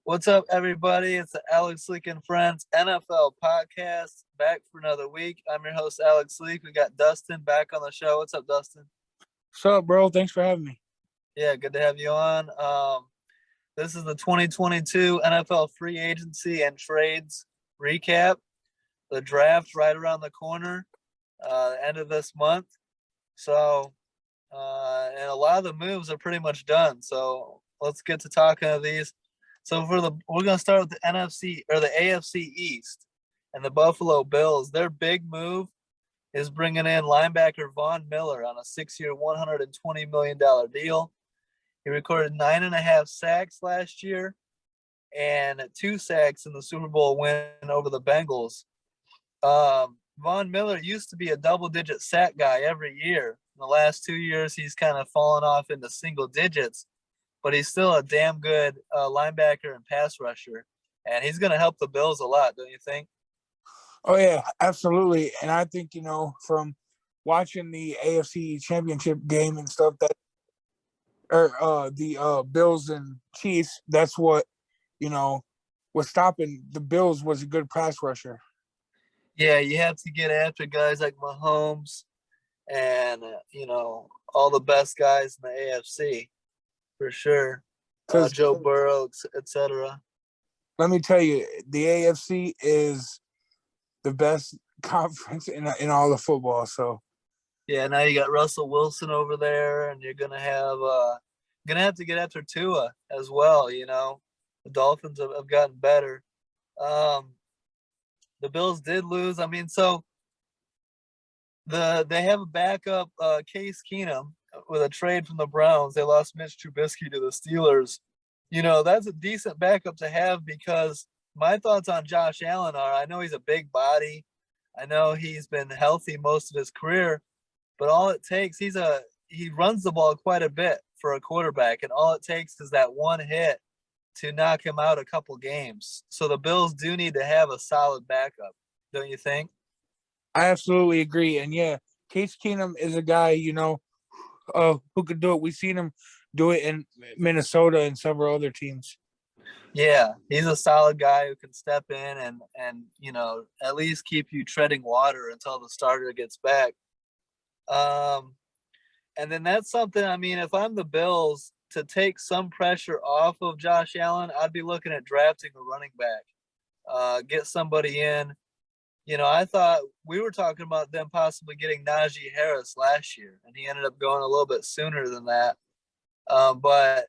What's up, everybody? It's the Alex Leak and Friends NFL podcast back for another week. I'm your host, Alex Leak. We got Dustin back on the show. What's up, Dustin? What's up, bro? Thanks for having me. Yeah, good to have you on. This is the 2022 NFL free agency and trades recap. The draft right around the corner, end of this month. So, and a lot of the moves are pretty much done. So let's get to talking of these. So we're gonna start with the NFC or the AFC East and the Buffalo Bills. Their big move is bringing in linebacker Von Miller on a 6-year, $120 million deal. He recorded 9.5 sacks last year and 2 sacks in the Super Bowl win over the Bengals. Von Miller used to be a double-digit sack guy every year. In the last 2 years, he's kind of fallen off into single digits, but he's still a damn good linebacker and pass rusher, and he's going to help the Bills a lot, don't you think? Oh, yeah, absolutely. And I think, from watching the AFC Championship game and stuff, the Bills and Chiefs, that's what, was stopping the Bills was a good pass rusher. Yeah, you have to get after guys like Mahomes and, all the best guys in the AFC. For sure. Joe Burrow, etc. Let me tell you, the AFC is the best conference in all of football. So, yeah, now you got Russell Wilson over there, and you're gonna have to get after Tua as well. The Dolphins have gotten better. The Bills did lose. I mean, so they have a backup, Case Keenum, with a trade from the Browns. They lost Mitch Trubisky to the Steelers. That's a decent backup to have because my thoughts on Josh Allen are, I know he's a big body. I know he's been healthy most of his career, but all it takes, he runs the ball quite a bit for a quarterback, and all it takes is that one hit to knock him out a couple games. So the Bills do need to have a solid backup, don't you think? I absolutely agree. And yeah, Case Keenum is a guy, who could do it. We've seen him do it in Minnesota and several other teams. Yeah, he's a solid guy who can step in and at least keep you treading water until the starter gets back. And then that's something, I mean, if I'm the Bills, to take some pressure off of Josh Allen, I'd be looking at drafting a running back. Get somebody in. I thought we were talking about them possibly getting Najee Harris last year, and he ended up going a little bit sooner than that. But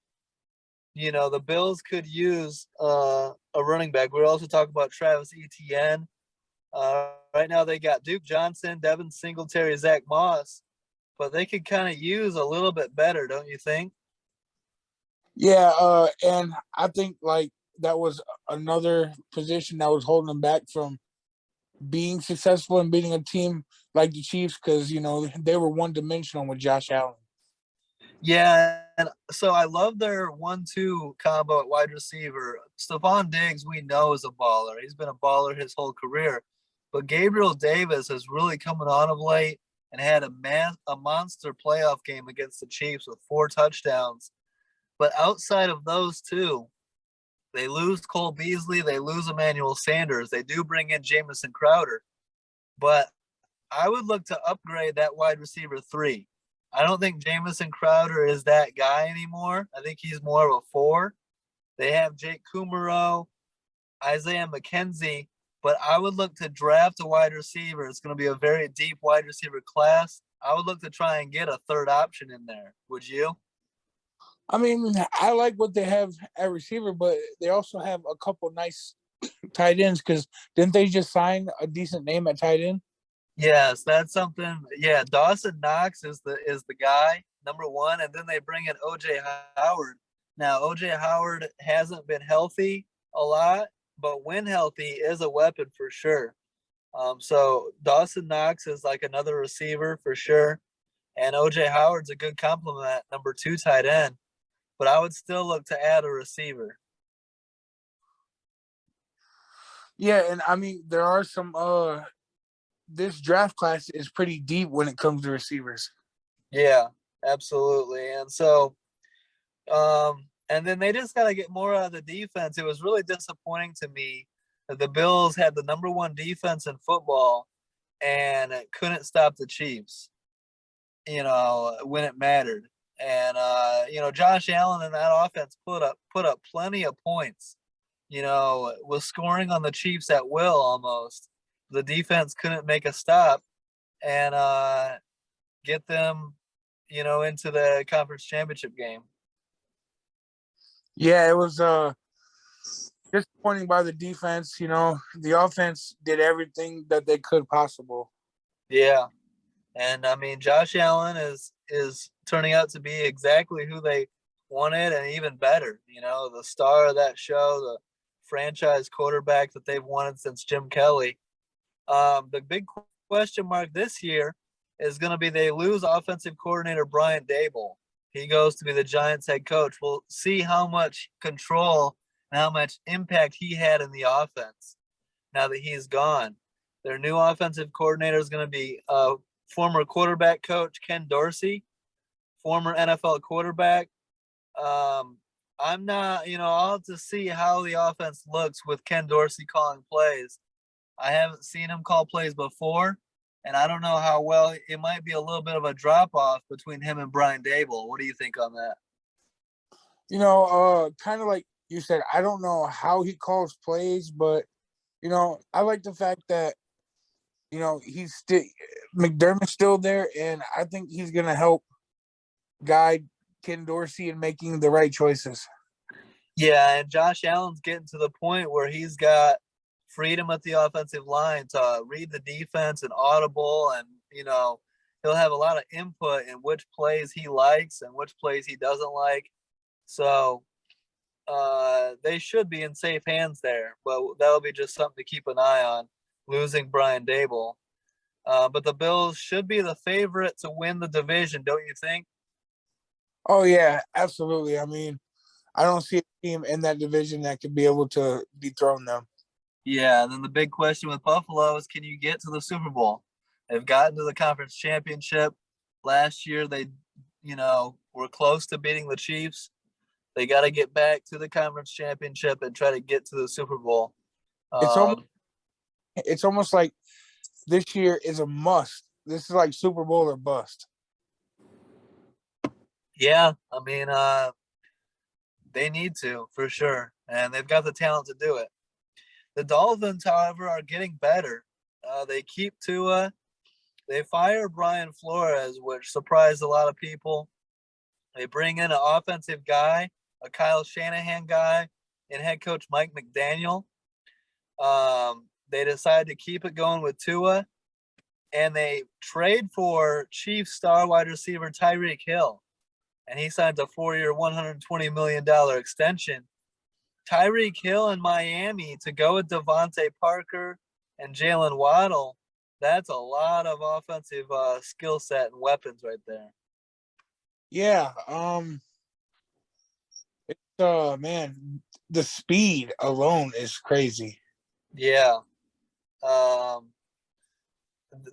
the Bills could use a running back. We're also talking about Travis Etienne. Right now they got Duke Johnson, Devin Singletary, Zach Moss, but they could kind of use a little bit better, don't you think? Yeah, and I think that was another position that was holding them back from being successful and beating a team like the Chiefs because, they were one-dimensional with Josh Allen. Yeah, and so I love their 1-2 combo at wide receiver. Stephon Diggs, we know, is a baller. He's been a baller his whole career. But Gabriel Davis is really coming on of late and had a monster playoff game against the Chiefs with 4 touchdowns. But outside of those two, they lose Cole Beasley, they lose Emmanuel Sanders. They do bring in Jamison Crowder. But I would look to upgrade that wide receiver 3. I don't think Jamison Crowder is that guy anymore. I think he's more of a 4. They have Jake Kumerow, Isaiah McKenzie, but I would look to draft a wide receiver. It's going to be a very deep wide receiver class. I would look to try and get a third option in there. Would you? I mean, I like what they have at receiver, but they also have a couple nice tight ends because didn't they just sign a decent name at tight end? Yes, that's something. Yeah, Dawson Knox is the guy, number 1, and then they bring in OJ Howard. Now, OJ Howard hasn't been healthy a lot, but when healthy is a weapon for sure. So Dawson Knox is like another receiver for sure, and OJ Howard's a good complement, number 2 tight end. But I would still look to add a receiver. Yeah, and I mean there are some this draft class is pretty deep when it comes to receivers. Yeah, absolutely. And so And then they just got to get more out of the defense. It was really disappointing to me that the Bills had the number one defense in football and couldn't stop the Chiefs, when it mattered. And Josh Allen and that offense put up plenty of points. Was scoring on the Chiefs at will almost. The defense couldn't make a stop and get them, into the conference championship game. Yeah, it was disappointing by the defense. The offense did everything that they could possible. Yeah. And I mean, Josh Allen is turning out to be exactly who they wanted and even better. The star of that show, the franchise quarterback that they've wanted since Jim Kelly. The big question mark this year is going to be they lose offensive coordinator Brian Dable. He goes to be the Giants head coach. We'll see how much control and how much impact he had in the offense now that he's gone. Their new offensive coordinator is going to be former quarterback coach Ken Dorsey, former NFL quarterback. I'm not, I'll have to see how the offense looks with Ken Dorsey calling plays. I haven't seen him call plays before, and I don't know how well. It might be a little bit of a drop off between him and Brian Dable. What do you think on that? Kind of like you said, I don't know how he calls plays, but I like the fact that he's still McDermott's still there, and I think he's gonna help guide Ken Dorsey in making the right choices. Yeah, and Josh Allen's getting to the point where he's got freedom at the offensive line to read the defense and audible, and he'll have a lot of input in which plays he likes and which plays he doesn't like. So they should be in safe hands there, but that'll be just something to keep an eye on, losing Brian Dable. But the Bills should be the favorite to win the division, don't you think? Oh yeah, absolutely. I mean, I don't see a team in that division that could be able to dethrone them. Yeah, and then the big question with Buffalo is, can you get to the Super Bowl? They've gotten to the conference championship. Last year, they, were close to beating the Chiefs. They got to get back to the conference championship and try to get to the Super Bowl. It's almost like this year is a must. This is like Super Bowl or bust. Yeah, I mean, they need to, for sure, and they've got the talent to do it. The Dolphins, however, are getting better. They keep Tua. They fire Brian Flores, which surprised a lot of people. They bring in an offensive guy, a Kyle Shanahan guy, and head coach Mike McDaniel. They decide to keep it going with Tua, and they trade for Chiefs star wide receiver Tyreek Hill, and he signs a 4-year, $120 million extension. Tyreek Hill in Miami to go with Devontae Parker and Jalen Waddle. That's a lot of offensive skill set and weapons right there. Yeah. Man, the speed alone is crazy. Yeah.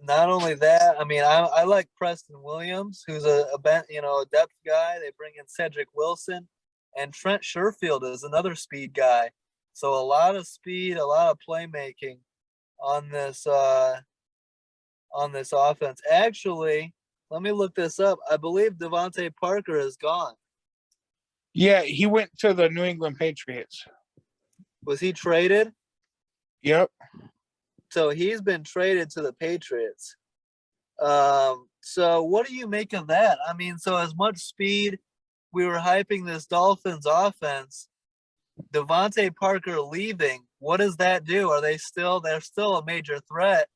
Not only that, I mean, I like Preston Williams, who's a depth guy. They bring in Cedric Wilson, and Trent Sherfield is another speed guy. So a lot of speed, a lot of playmaking on this offense. Actually, let me look this up. I believe Devontae Parker is gone. Yeah, he went to the New England Patriots. Was he traded? Yep. So he's been traded to the Patriots. So what do you make of that? I mean, so as much speed we were hyping this Dolphins offense, Devontae Parker leaving, what does that do? They're still a major threat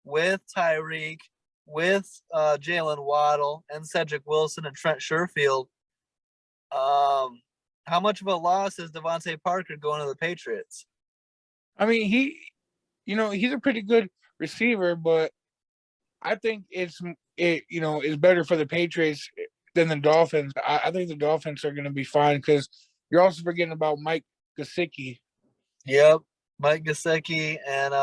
with Tyreek, with Jalen Waddle and Cedric Wilson and Trent Sherfield. How much of a loss is Devontae Parker going to the Patriots? I mean, he's a pretty good receiver, but I think it's better for the Patriots than the Dolphins. I think the Dolphins are going to be fine because you're also forgetting about Mike Gesicki. Yep, Mike Gesicki, and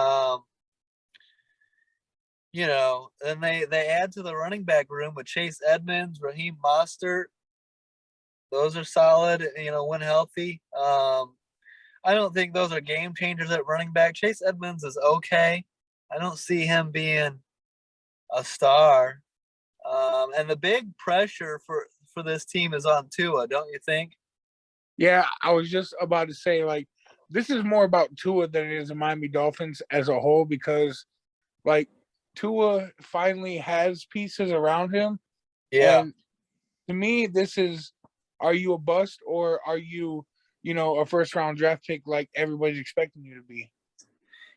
then they add to the running back room with Chase Edmonds, Raheem Mostert, Those are solid, when healthy. I don't think those are game changers at running back. Chase Edmonds is okay. I don't see him being a star. And the big pressure for this team is on Tua, don't you think? Yeah, I was just about to say, like, this is more about Tua than it is the Miami Dolphins as a whole because, like, Tua finally has pieces around him. Yeah. And to me, this is, are you a bust or are you, a first round draft pick like everybody's expecting you to be?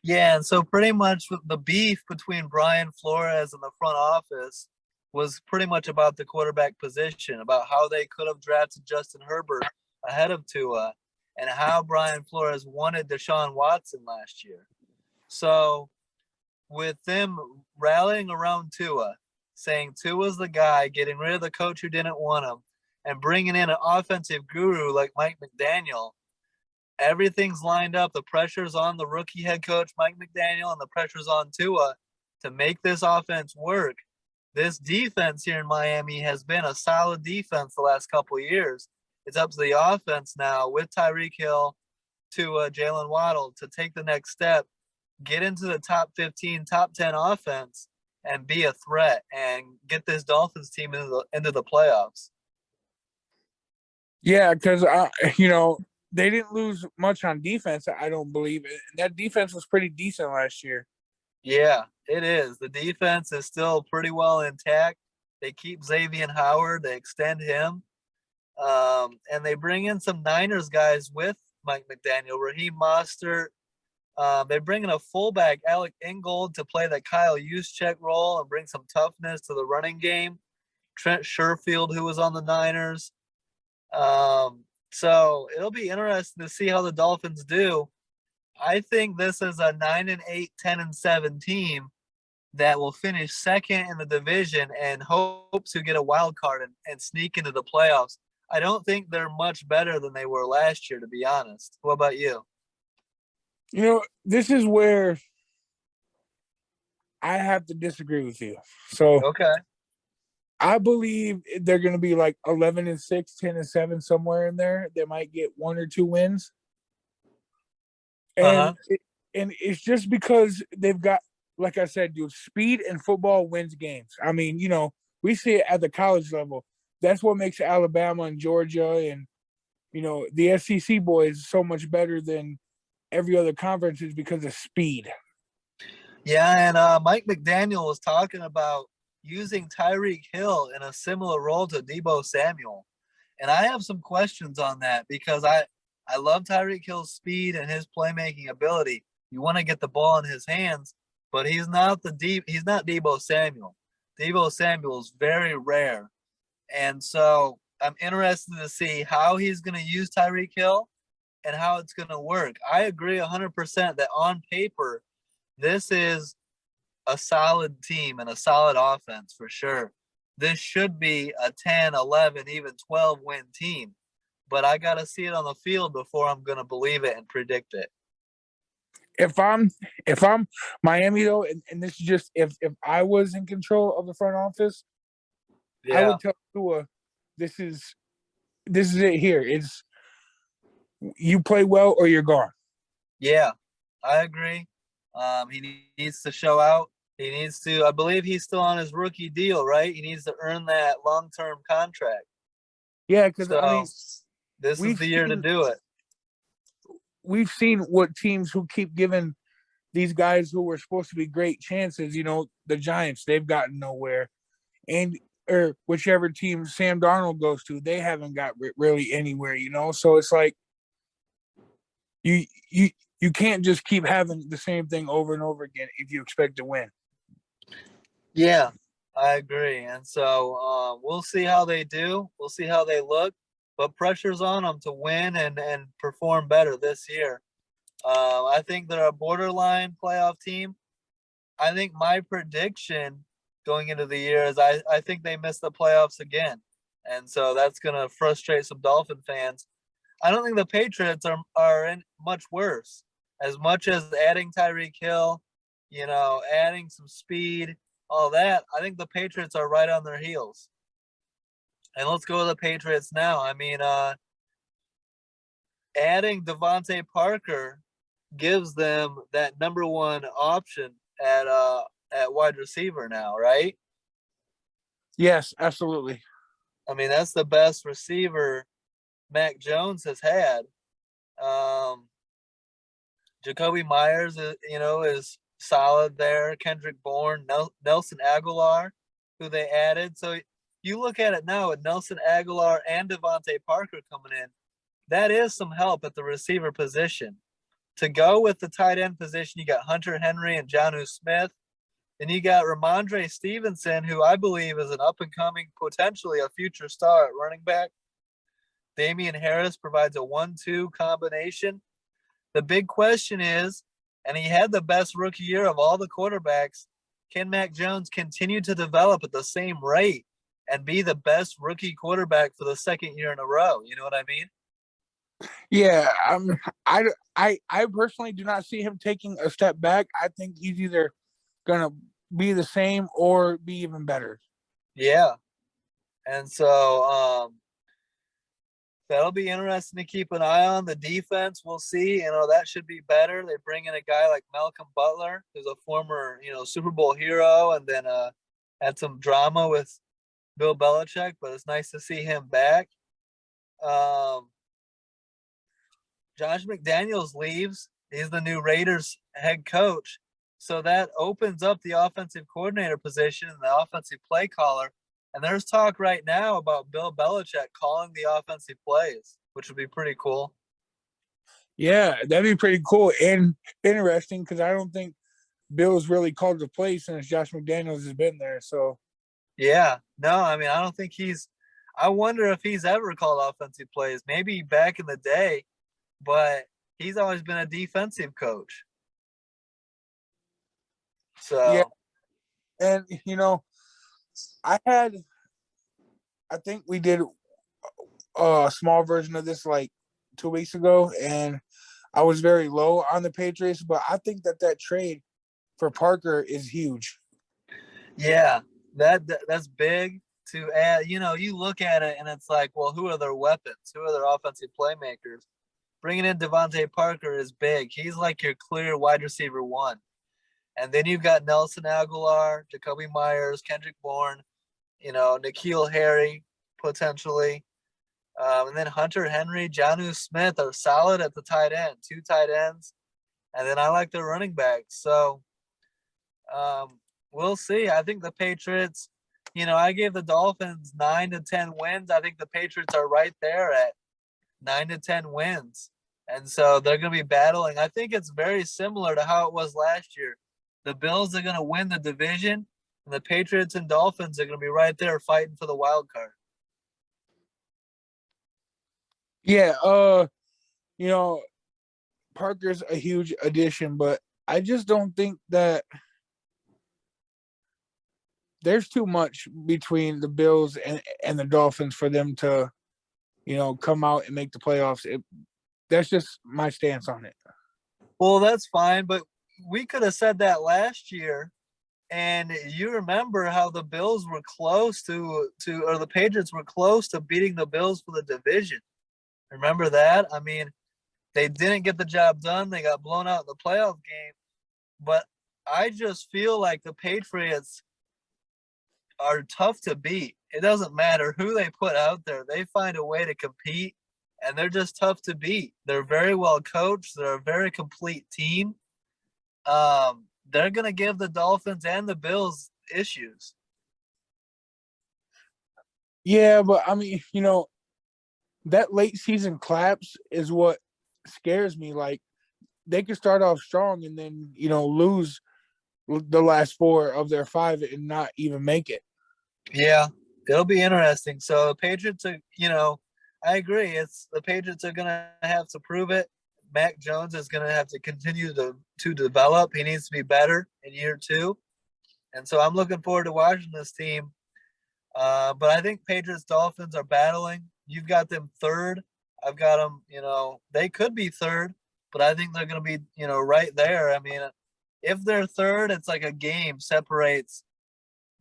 Yeah, and so pretty much the beef between Brian Flores and the front office was pretty much about the quarterback position, about how they could have drafted Justin Herbert ahead of Tua, and how Brian Flores wanted Deshaun Watson last year. So with them rallying around Tua, saying Tua's the guy, getting rid of the coach who didn't want him, and bringing in an offensive guru like Mike McDaniel, everything's lined up. The pressure's on the rookie head coach, Mike McDaniel, and the pressure's on Tua to make this offense work. This defense here in Miami has been a solid defense the last couple of years. It's up to the offense now with Tyreek Hill to Jalen Waddle to take the next step, get into the top 15, top 10 offense, and be a threat and get this Dolphins team into the playoffs. Yeah, because they didn't lose much on defense. I don't believe it. That defense was pretty decent last year. Yeah, it is. The defense is still pretty well intact. They keep Xavier Howard. They extend him. And they bring in some Niners guys with Mike McDaniel, Raheem Mostert. They bring in a fullback, Alec Ingold, to play that Kyle Juszczyk role and bring some toughness to the running game. Trent Sherfield, who was on the Niners. So it'll be interesting to see how the Dolphins do. I think this is a 9-8, 10-7 team that will finish second in the division and hopes to get a wild card and sneak into the playoffs. I don't think they're much better than they were last year, to be honest. What about you? This is where I have to disagree with you. So Okay. I believe they're going to be like 11-6, 10-7, somewhere in there. They might get 1 or 2 wins. Uh-huh. And it's just because they've got, like I said, dude, speed and football wins games. I mean, we see it at the college level. That's what makes Alabama and Georgia and, the SEC boys so much better than every other conference is because of speed. Yeah, and Mike McDaniel was talking about using Tyreek Hill in a similar role to Deebo Samuel. And I have some questions on that because I love Tyreek Hill's speed and his playmaking ability. You want to get the ball in his hands, but he's not Deebo Samuel. Deebo Samuel is very rare. And so I'm interested to see how he's going to use Tyreek Hill and how it's going to work. I agree 100% that on paper, this is a solid team and a solid offense for sure. This should be a 10, 11, even 12 win team. But I got to see it on the field before I'm going to believe it and predict it. If I'm Miami though, and this is just if I was in control of the front office, Yeah. I would tell Tua, this is it here. It's you play well or you're gone. Yeah, I agree. He needs to show out. He needs to. I believe he's still on his rookie deal, right? He needs to earn that long-term contract. Yeah, because So I mean, this is the year to do it. We've seen what teams who keep giving these guys who were supposed to be great chances. The Giants, they've gotten nowhere, and or whichever team Sam Darnold goes to, they haven't got really anywhere. So it's like you can't just keep having the same thing over and over again if you expect to win. Yeah, I agree. And so we'll see how they do. We'll see how they look. But pressure's on them to win and perform better this year. I think they're a borderline playoff team. I think my prediction going into the year is I think they miss the playoffs again. And so that's going to frustrate some Dolphin fans. I don't think the Patriots are in much worse. As much as adding Tyreek Hill, adding some speed, all that, I think the Patriots are right on their heels. And let's go to the Patriots now. I mean, adding Devontae Parker gives them that number one option at wide receiver now, right? Yes, absolutely. I mean, that's the best receiver Mac Jones has had. Um, Jacoby Myers, is solid there. Kendrick Bourne, Nelson Aguilar, who they added. So you look at it now with Nelson Aguilar and Devontae Parker coming in. That is some help at the receiver position. To go with the tight end position, you got Hunter Henry and Jonnu Smith. Then you got Ramondre Stevenson, who I believe is an up and coming, potentially a future star at running back. Damian Harris provides a 1-2 combination. The big question is, and he had the best rookie year of all the quarterbacks, can Mac Jones continue to develop at the same rate and be the best rookie quarterback for the second year in a row? You know what I mean? Yeah, I personally do not see him taking a step back. I think he's either gonna be the same or be even better. Yeah. And so that'll be interesting to keep an eye on. The defense, we'll see. That should be better. They bring in a guy like Malcolm Butler, who's a former, Super Bowl hero, and then had some drama with Bill Belichick, but it's nice to see him back. Josh McDaniels leaves. He's the new Raiders head coach. So that opens up the offensive coordinator position and the offensive play caller. And there's talk right now about Bill Belichick calling the offensive plays, which would be pretty cool. Yeah, that'd be pretty cool and interesting because I don't think Bill's really called the play since Josh McDaniels has been there. So yeah, no, I mean, I don't think I wonder if he's ever called offensive plays, maybe back in the day, but he's always been a defensive coach. yeah, So, and I think we did a small version of this like 2 weeks ago, and I was very low on the Patriots, but I think that trade for Parker is huge. yeah, that's big to add. You look at it and it's like, well, who are their weapons? Who are their offensive playmakers? Bringing in Devontae Parker is big. He's like your clear wide receiver one. And then you've got Nelson Aguilar, Jacoby Myers, Kendrick Bourne, N'Keal Harry, potentially. And then Hunter Henry, Jonnu Smith are solid at the tight end, 2 tight ends. And then I like their running backs. So we'll see. I think the Patriots, I gave the Dolphins 9 to 10 wins. I think the Patriots are right there at 9 to 10 wins. And so they're going to be battling. I think it's very similar to how it was last year. The Bills are going to win the division, and the Patriots and Dolphins are going to be right there fighting for the wild card. Yeah, Parker's a huge addition, but I just don't think that there's too much between the Bills and the Dolphins for them to, come out and make the playoffs. That's just my stance on it. Well, that's fine, but we could have said that last year. And you remember how the Bills were close or the Patriots were close to beating the Bills for the division. Remember that? I mean, they didn't get the job done. They got blown out in the playoff game. But I just feel like the Patriots are tough to beat. It doesn't matter who they put out there. They find a way to compete, and they're just tough to beat. They're very well coached. They're a very complete team. They're going to give the Dolphins and the Bills issues. Yeah, but I mean, that late season collapse is what scares me. Like they could start off strong and then, lose the last 4 of their 5 and not even make it. Yeah, it'll be interesting. So the Patriots are, I agree. It's the Patriots are going to have to prove it. Mac Jones is going to have to continue to develop. He needs to be better in year 2. And so I'm looking forward to watching this team. But I think Patriots Dolphins are battling. You've got them third. I've got them, they could be third, but I think they're going to be, right there. I mean, if they're third, it's like a game separates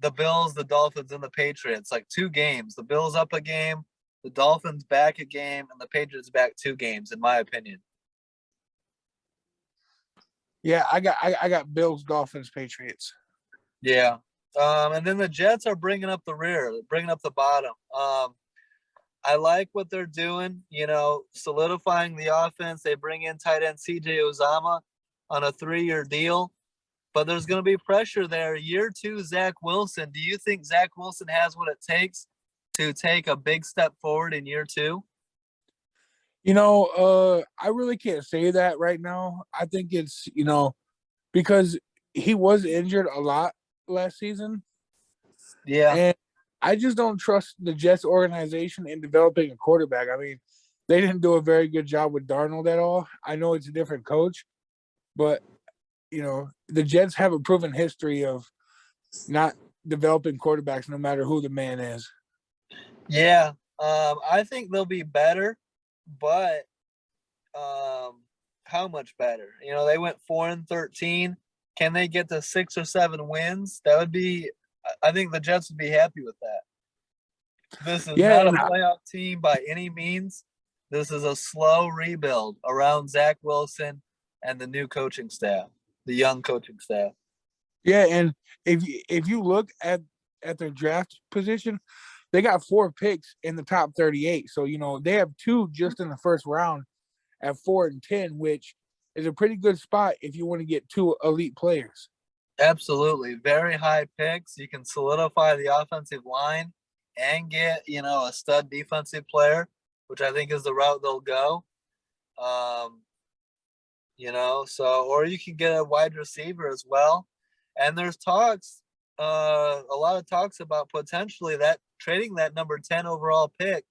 the Bills, the Dolphins, and the Patriots. Like 2 games. The Bills up a game, the Dolphins back a game, and the Patriots back 2 games, in my opinion. Yeah, I got Bills, Dolphins, Patriots. Yeah. And then the Jets are bringing up the rear, bringing up the bottom. I like what they're doing, solidifying the offense. They bring in tight end CJ Uzama on a 3-year deal, but there's going to be pressure there. Year 2, Zach Wilson. Do you think Zach Wilson has what it takes to take a big step forward in year 2? I really can't say that right now. I think it's, because he was injured a lot last season. Yeah. And I just don't trust the Jets organization in developing a quarterback. I mean, they didn't do a very good job with Darnold at all. I know it's a different coach, but the Jets have a proven history of not developing quarterbacks no matter who the man is. Yeah. I think they'll be better, but how much better? They went 4-13. Can they get to 6 or 7 wins? That would be, I think the Jets would be happy with that. This is not a playoff team by any means. This is a slow rebuild around Zach Wilson and the new coaching staff, the young coaching staff. Yeah, and if you look at their draft position, they got 4 picks in the top 38. So, they have 2 just in the first round at 4 and 10, which is a pretty good spot if you want to get 2 elite players. Absolutely. Very high picks. You can solidify the offensive line and get, a stud defensive player, which I think is the route they'll go. Or you can get a wide receiver as well. And there's talks, a lot of talks about potentially that trading that number 10 overall pick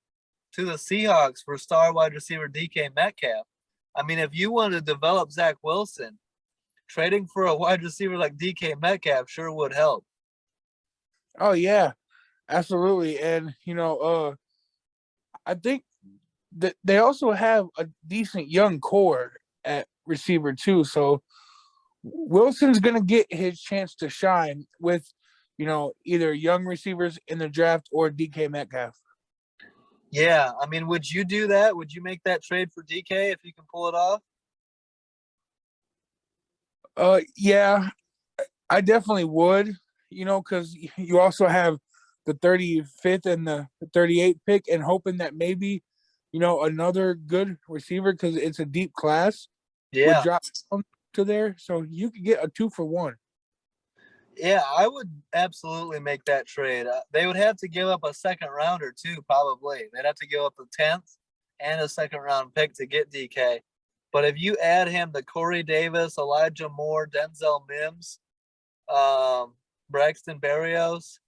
to the Seahawks for star wide receiver DK Metcalf. I mean, if you want to develop Zach Wilson, trading for a wide receiver like DK Metcalf sure would help. Oh yeah, absolutely. And I think that they also have a decent young core at receiver too. So Wilson's gonna get his chance to shine with, either young receivers in the draft or DK Metcalf. Yeah, I mean, would you do that? Would you make that trade for DK if you can pull it off? Yeah, I definitely would, because you also have the 35th and the 38th pick, and hoping that maybe, another good receiver, because it's a deep class, would drop down to there. So you could get a 2-for-1. Yeah, I would absolutely make that trade. They would have to give up a second rounder too, probably. They'd have to give up the 10th and a second round pick to get DK. But if you add him to Corey Davis, Elijah Moore, Denzel Mims, Braxton Berrios,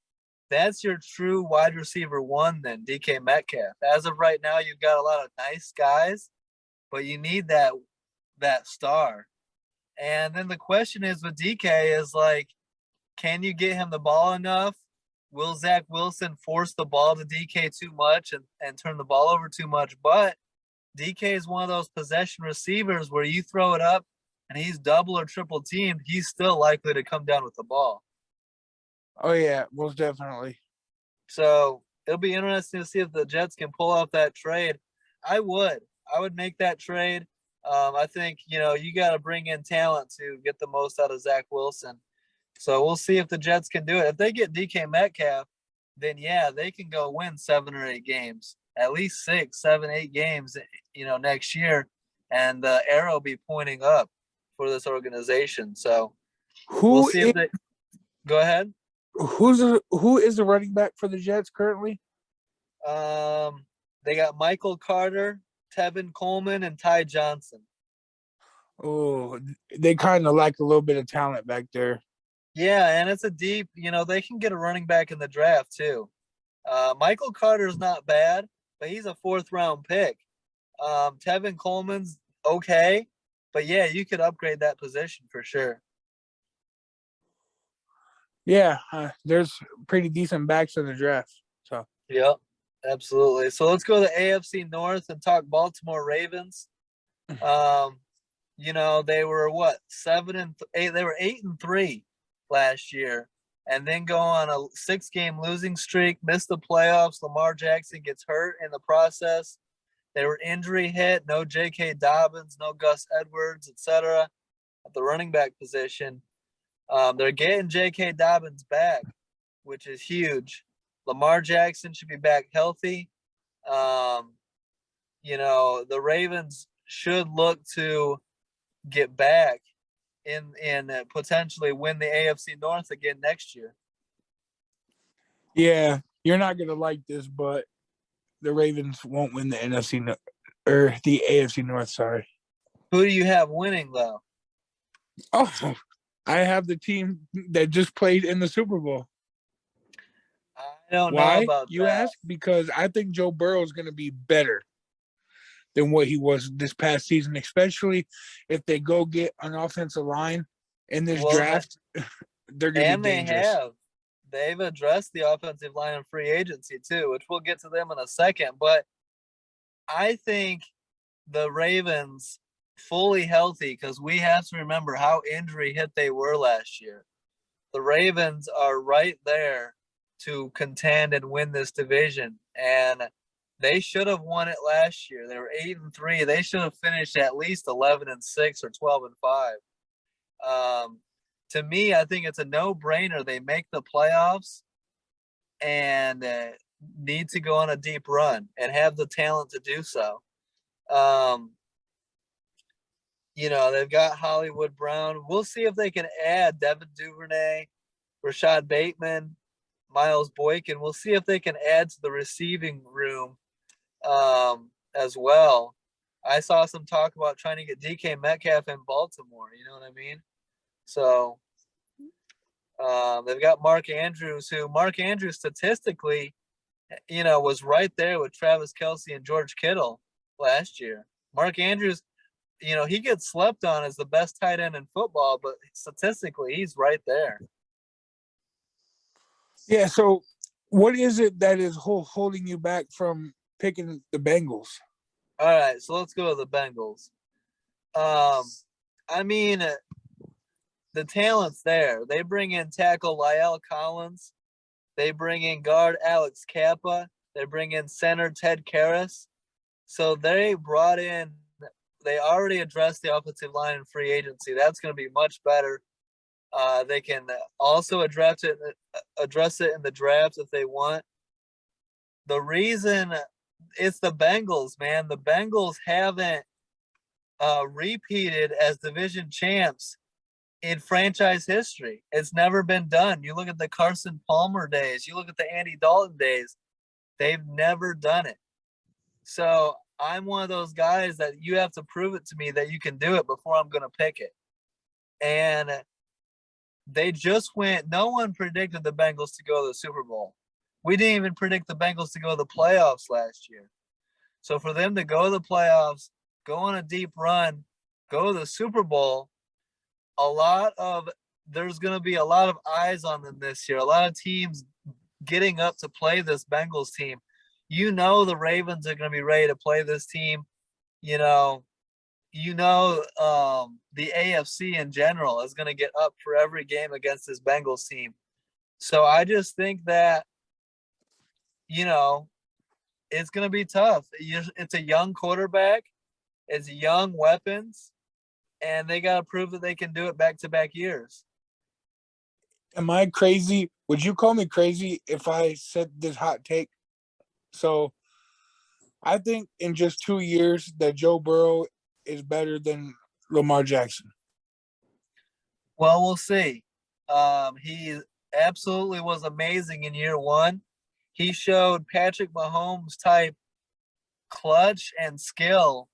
that's your true wide receiver 1 then, DK Metcalf. As of right now, you've got a lot of nice guys, but you need that star. And then the question is with DK is like, can you get him the ball enough? Will Zach Wilson force the ball to DK too much and turn the ball over too much? But DK is one of those possession receivers where you throw it up and he's double or triple teamed, he's still likely to come down with the ball. Oh yeah, most definitely. So it'll be interesting to see if the Jets can pull off that trade. I would make that trade. I think, you got to bring in talent to get the most out of Zach Wilson. So we'll see if the Jets can do it. If they get DK Metcalf, then yeah, they can go win 7 or 8 games, at least 6, 7, 8 games, next year, and the arrow be pointing up for this organization. So we'll see if they go ahead. Who is the running back for the Jets currently? They got Michael Carter, Tevin Coleman, and Ty Johnson. Oh, they kind of lack a little bit of talent back there. Yeah, and it's a deep, they can get a running back in the draft too. Michael Carter's not bad, but he's a 4th round pick. Tevin Coleman's okay, but yeah, you could upgrade that position for sure. Yeah, there's pretty decent backs in the draft. So yep, absolutely. So let's go to the AFC North and talk Baltimore Ravens. They were 7-8. They were 8-3 last year. and then go on a 6-game losing streak, miss the playoffs. Lamar Jackson gets hurt in the process. They were injury hit, no J.K. Dobbins, no Gus Edwards, etc. at the running back position. They're getting J.K. Dobbins back, which is huge. Lamar Jackson should be back healthy. The Ravens should look to get back and potentially win the AFC North again next year. Yeah, you're not gonna like this, but the Ravens won't win the or the AFC North. Sorry. Who do you have winning though? Oh, I have the team that just played in the Super Bowl. I don't know Why, about you that. ask? Because I think Joe Burrow is going to be better than what he was this past season, especially if they go get an offensive line in this draft. They're going to be dangerous. They've addressed the offensive line in free agency too, which we'll get to them in a second. But I think the Ravens fully healthy, because we have to remember how injury hit they were last year. The Ravens are right there to contend and win this division, and they should have won it last year. They were 8-3. They should have finished at least 11-6 or 12-5. To me, I think it's a no-brainer. They make the playoffs and need to go on a deep run and have the talent to do so. They've got Hollywood Brown. We'll see if they can add Devin Duvernay, Rashad Bateman, Miles Boykin. We'll see if they can add to the receiving room as well. I saw some talk about trying to get DK Metcalf in Baltimore. You know what I mean? So they've got Mark Andrews, who statistically, was right there with Travis Kelce and George Kittle last year. Mark Andrews, he gets slept on as the best tight end in football, but statistically, he's right there. Yeah, so what is it that is holding you back from picking the Bengals? All right, so let's go to the Bengals. The talent's there. They bring in tackle La'el Collins. They bring in guard Alex Kappa. They bring in center Ted Karras. So they already addressed the offensive line in free agency. That's going to be much better. They can also address it in the draft if they want. The reason it's the Bengals, man. The Bengals haven't repeated as division champs in franchise history. It's never been done. You look at the Carson Palmer days. You look at the Andy Dalton days. They've never done it. So I'm one of those guys that you have to prove it to me that you can do it before I'm going to pick it. And they just went. No one predicted the Bengals to go to the Super Bowl. We didn't even predict the Bengals to go to the playoffs last year. So for them to go to the playoffs, go on a deep run, go to the Super Bowl, there's going to be a lot of eyes on them this year. A lot of teams getting up to play this Bengals team. The Ravens are going to be ready to play this team. The AFC in general is going to get up for every game against this Bengals team. So I just think that, it's going to be tough. It's a young quarterback. It's young weapons. And they got to prove that they can do it back-to-back years. Am I crazy? Would you call me crazy if I said this hot take? So I think in just 2 years that Joe Burrow is better than Lamar Jackson. Well, we'll see. He absolutely was amazing in year one. He showed Patrick Mahomes type clutch and skill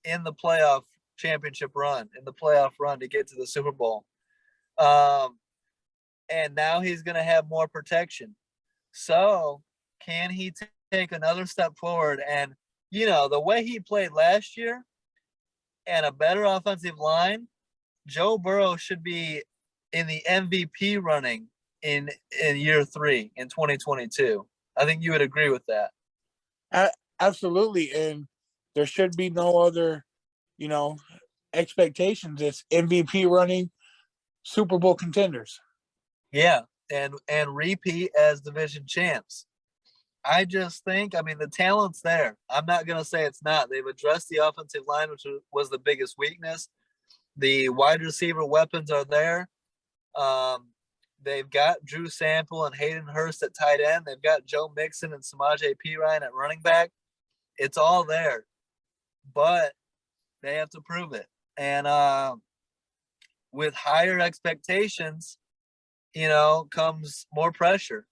in the playoff championship run, in the playoff run to get to the Super Bowl. And now he's going to have more protection. So can he take another step forward? And, the way he played last year and a better offensive line, Joe Burrow should be in the MVP running in year 3 in 2022. I think you would agree with that. Absolutely. And there should be no other, expectations. It's MVP running Super Bowl contenders. Yeah. and repeat as division champs. I just think, I mean, the talent's there. I'm not going to say it's not. They've addressed the offensive line, which was the biggest weakness. The wide receiver weapons are there. They've got Drew Sample and Hayden Hurst at tight end. They've got Joe Mixon and Samaje Perine at running back. It's all there, but they have to prove it. And with higher expectations, comes more pressure.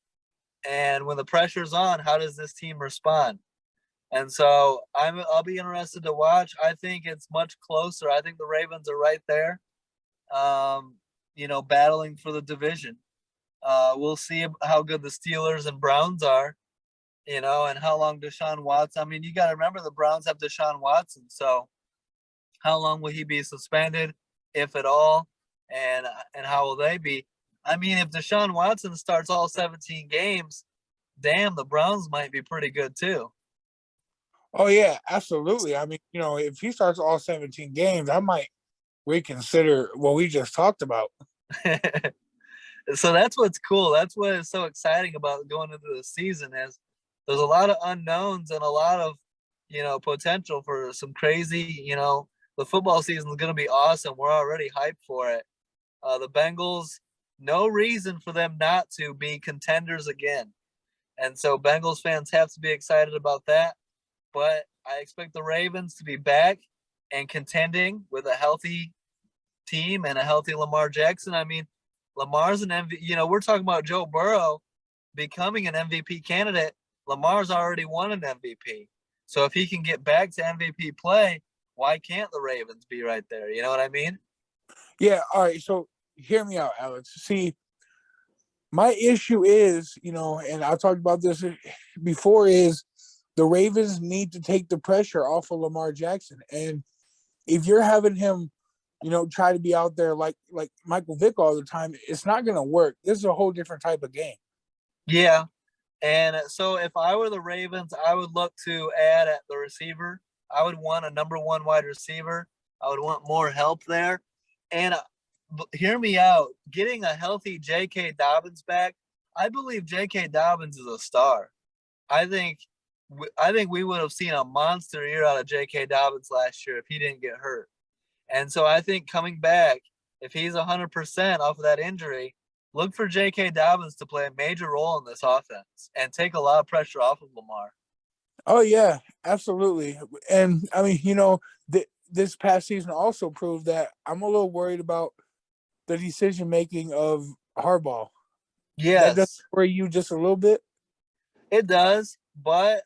And when the pressure's on, how does this team respond? And so I'll be interested to watch. I think it's much closer. I think the Ravens are right there, battling for the division. We'll see how good the Steelers and Browns are, and how long Deshaun Watson. I mean, you got to remember the Browns have Deshaun Watson. So how long will he be suspended, if at all? And how will they be? I mean, if Deshaun Watson starts all 17 games, damn, the Browns might be pretty good too. Oh, yeah, absolutely. I mean, if he starts all 17 games, I might reconsider what we just talked about. So that's what's cool. That's what is so exciting about going into the season is there's a lot of unknowns and a lot of, potential for some crazy, the football season is going to be awesome. We're already hyped for it. The Bengals, no reason for them not to be contenders again. And so Bengals fans have to be excited about that. But I expect the Ravens to be back and contending with a healthy team and a healthy Lamar Jackson. I mean, Lamar's an MVP. We're talking about Joe Burrow becoming an MVP candidate. Lamar's already won an MVP. So if he can get back to MVP play, why can't the Ravens be right there? You know what I mean? Yeah. All right. So hear me out, Alex. See, my issue is, and I talked about this before, is the Ravens need to take the pressure off of Lamar Jackson. And if you're having him, try to be out there like Michael Vick all the time, it's not going to work. This is a whole different type of game. Yeah. And so if I were the Ravens, I would look to add at the receiver. I would want a number one wide receiver. I would want more help there. And hear me out. Getting a healthy J.K. Dobbins back, I believe J.K. Dobbins is a star. I think we would have seen a monster year out of J.K. Dobbins last year if he didn't get hurt. And so I think coming back, if he's 100% off of that injury, look for J.K. Dobbins to play a major role in this offense and take a lot of pressure off of Lamar. Oh, yeah, absolutely. And, I mean, this past season also proved that I'm a little worried about the decision-making of Harbaugh. Yes. That does worry you just a little bit? It does, but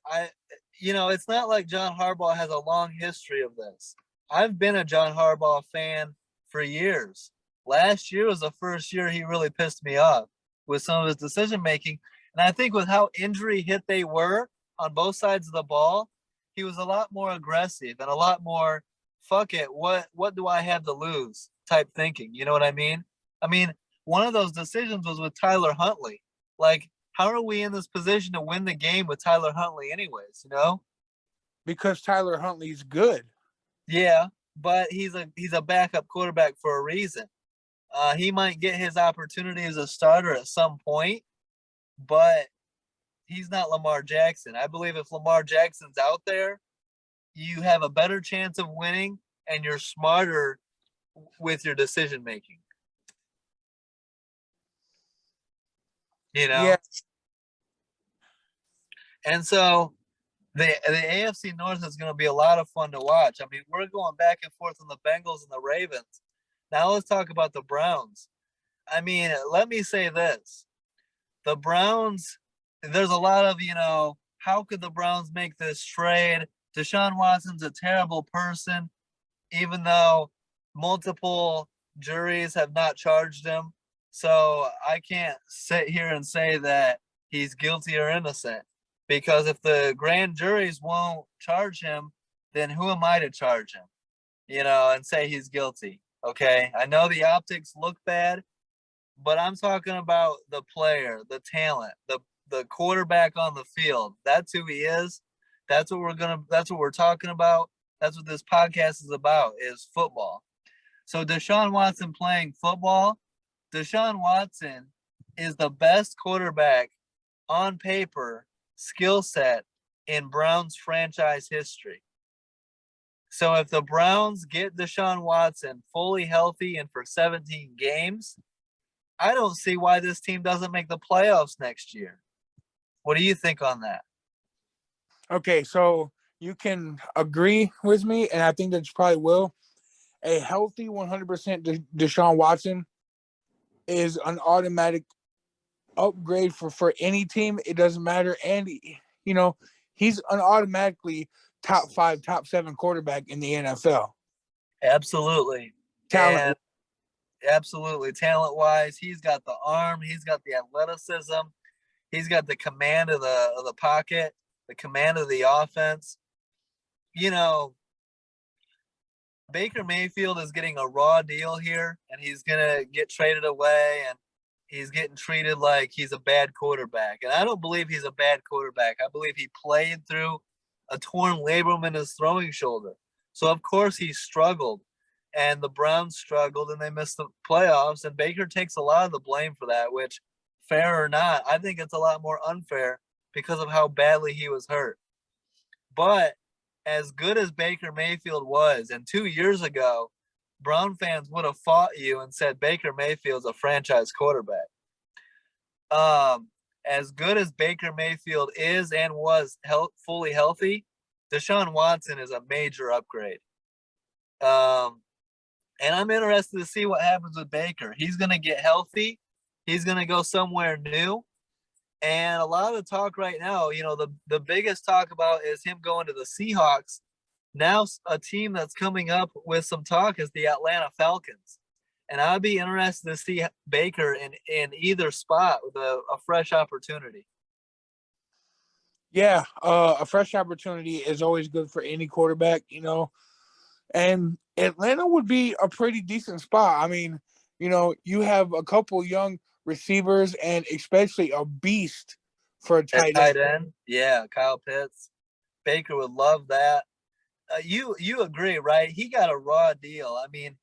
it's not like John Harbaugh has a long history of this. I've been a John Harbaugh fan for years. Last year was the first year he really pissed me off with some of his decision making. And I think with how injury hit they were on both sides of the ball, he was a lot more aggressive and a lot more, fuck it, what do I have to lose type thinking. You know what I mean? I mean, one of those decisions was with Tyler Huntley. Like, how are we in this position to win the game with Tyler Huntley anyways, Because Tyler Huntley's good. Yeah, but he's a backup quarterback for a reason. He might get his opportunity as a starter at some point, but he's not Lamar Jackson. I believe if Lamar Jackson's out there, you have a better chance of winning and you're smarter with your decision making. Yeah. And so the AFC North is going to be a lot of fun to watch. I mean, we're going back and forth on the Bengals and the Ravens. Now let's talk about the Browns. I mean, let me say this. The Browns, there's a lot of, how could the Browns make this trade? Deshaun Watson's a terrible person, even though multiple juries have not charged him. So I can't sit here and say that he's guilty or innocent. Because if the grand juries won't charge him, then who am I to charge him, and say he's guilty? Okay. I know the optics look bad, but I'm talking about the player, the talent, the quarterback on the field. That's who he is. That's what we're talking about. That's what this podcast is about, is football. So Deshaun Watson playing football, Deshaun Watson is the best quarterback on paper, skill set in Browns franchise history. So if the Browns get Deshaun Watson fully healthy and for 17 games, I don't see why this team doesn't make the playoffs next year. What do you think on that? Okay, so you can agree with me, and I think that you probably will. A healthy 100% Deshaun Watson is an automatic upgrade for any team. It doesn't matter. And, you know, he's an automatically top 5, top 7 quarterback in the NFL. Absolutely. Talent. And absolutely. Talent wise, he's got the arm, he's got the athleticism, he's got the command of the pocket, the command of the offense. You know, Baker Mayfield is getting a raw deal here, and he's gonna get traded away, and he's getting treated like he's a bad quarterback. And I don't believe he's a bad quarterback. I believe he played through a torn labrum in his throwing shoulder. So of course he struggled, and the Browns struggled, and they missed the playoffs. And Baker takes a lot of the blame for that, which, fair or not, I think it's a lot more unfair because of how badly he was hurt. But as good as Baker Mayfield was, and 2 years ago, Brown fans would have fought you and said Baker Mayfield's a franchise quarterback. As good as Baker Mayfield is and was fully healthy, Deshaun Watson is a major upgrade. And I'm interested to see what happens with Baker. He's going to get healthy. He's going to go somewhere new. And a lot of the talk right now, you know, the biggest talk about is him going to the Seahawks. Now a team that's coming up with some talk is the Atlanta Falcons. And I'd be interested to see Baker in either spot with a fresh opportunity. Yeah, a fresh opportunity is always good for any quarterback, you know. And Atlanta would be a pretty decent spot. I mean, you know, you have a couple young receivers and especially a beast for a tight end. Yeah, Kyle Pitts. Baker would love that. You agree, right? He got a raw deal. I mean,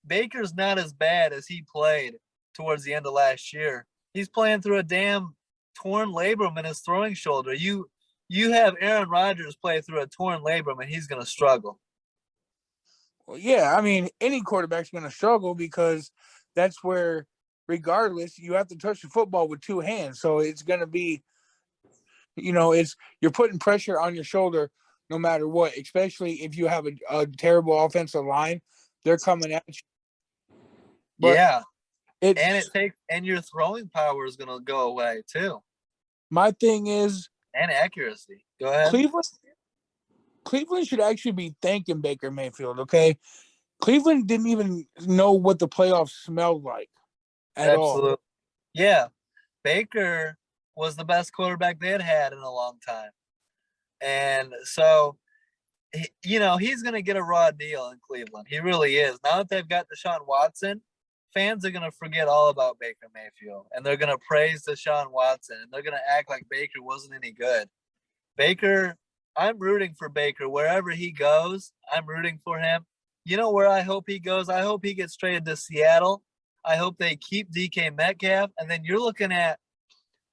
Baker's not as bad as he played towards the end of last year. He's playing through a damn torn labrum in his throwing shoulder. You have Aaron Rodgers play through a torn labrum, and he's going to struggle. Well, yeah, I mean, any quarterback's going to struggle because that's where, regardless, you have to touch the football with 2 hands. So it's going to be, you know, you're putting pressure on your shoulder no matter what, especially if you have a terrible offensive line. They're coming at you. But yeah, and your throwing power is going to go away too. My thing is, and accuracy. Go ahead. Cleveland should actually be thanking Baker Mayfield. Okay, Cleveland didn't even know what the playoffs smelled like at all. Yeah, Baker was the best quarterback they had in a long time, and so, you know, he's going to get a raw deal in Cleveland. He really is. Now that they've got Deshaun Watson, fans are going to forget all about Baker Mayfield, and they're going to praise Deshaun Watson, and they're going to act like Baker wasn't any good. Baker, I'm rooting for Baker. Wherever he goes, I'm rooting for him. You know where I hope he goes? I hope he gets traded to Seattle. I hope they keep DK Metcalf, and then you're looking at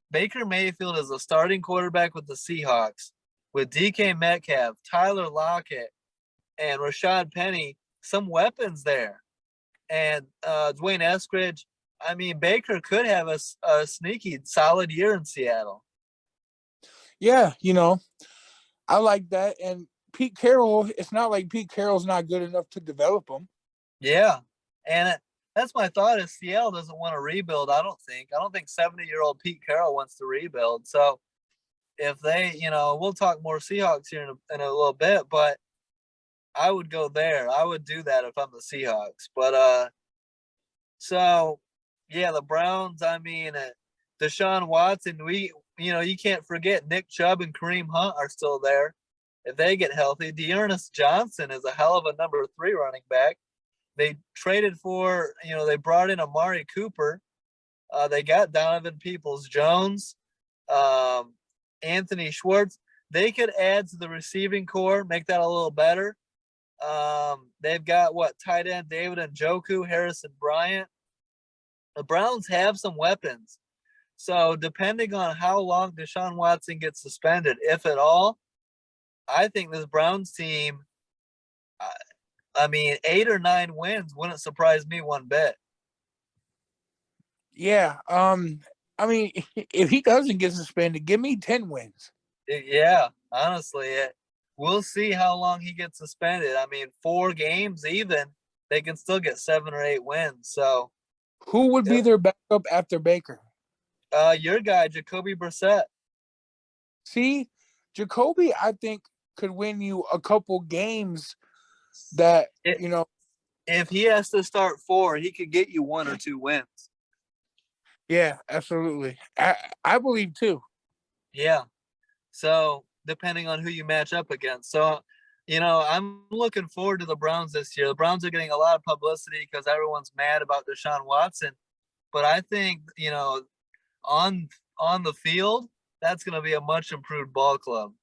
Baker Mayfield as a starting quarterback with the Seahawks, with DK Metcalf, Tyler Lockett, and Rashad Penny, some weapons there. And Dwayne Eskridge. I mean, Baker could have a sneaky, solid year in Seattle. Yeah, you know, I like that. And Pete Carroll, it's not like Pete Carroll's not good enough to develop him. Yeah, and that's my thought is Seattle doesn't want to rebuild, I don't think. 70-year-old Pete Carroll wants to rebuild. So if they, you know, we'll talk more Seahawks here in a little bit, but I would go there. I would do that if I'm the Seahawks. But so yeah, the Browns, I mean, Deshaun Watson, you can't forget Nick Chubb and Kareem Hunt are still there. If they get healthy, Dearness Johnson is a hell of a number 3 running back. They traded for, they brought in Amari Cooper. They got Donovan Peoples-Jones, Anthony Schwartz. They could add to the receiving core, make that a little better. They've got tight end David Njoku, Harrison Bryant. The Browns have some weapons. So depending on how long Deshaun Watson gets suspended, if at all, I think this Browns team, I, I mean, 8 or 9 wins wouldn't surprise me one bit. Yeah. I mean, if he doesn't get suspended, give me 10 wins. Yeah, honestly, we'll see how long he gets suspended. I mean, 4 games even, they can still get 7 or 8 wins. So, Who would be their backup after Baker? your guy Jacoby Brissett. See, Jacoby, I think, could win you a couple games that, It, if he has to start 4, he could get you 1 or 2 wins. Yeah, absolutely. I believe too. Yeah. So depending on who you match up against. So, I'm looking forward to the Browns this year. The Browns are getting a lot of publicity because everyone's mad about Deshaun Watson. But I think, on on the field, that's going to be a much improved ball club.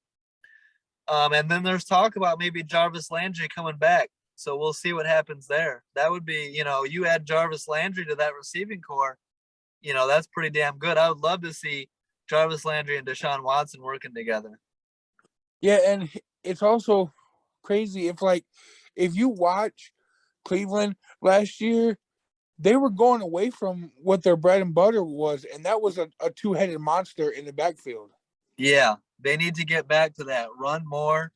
And then there's talk about maybe Jarvis Landry coming back. So we'll see what happens there. That would be, you add Jarvis Landry to that receiving core, that's pretty damn good. I would love to see Jarvis Landry and Deshaun Watson working together. Yeah, and it's also crazy if you watch Cleveland last year, they were going away from what their bread and butter was, and that was a two-headed monster in the backfield. Yeah, they need to get back to that, run more.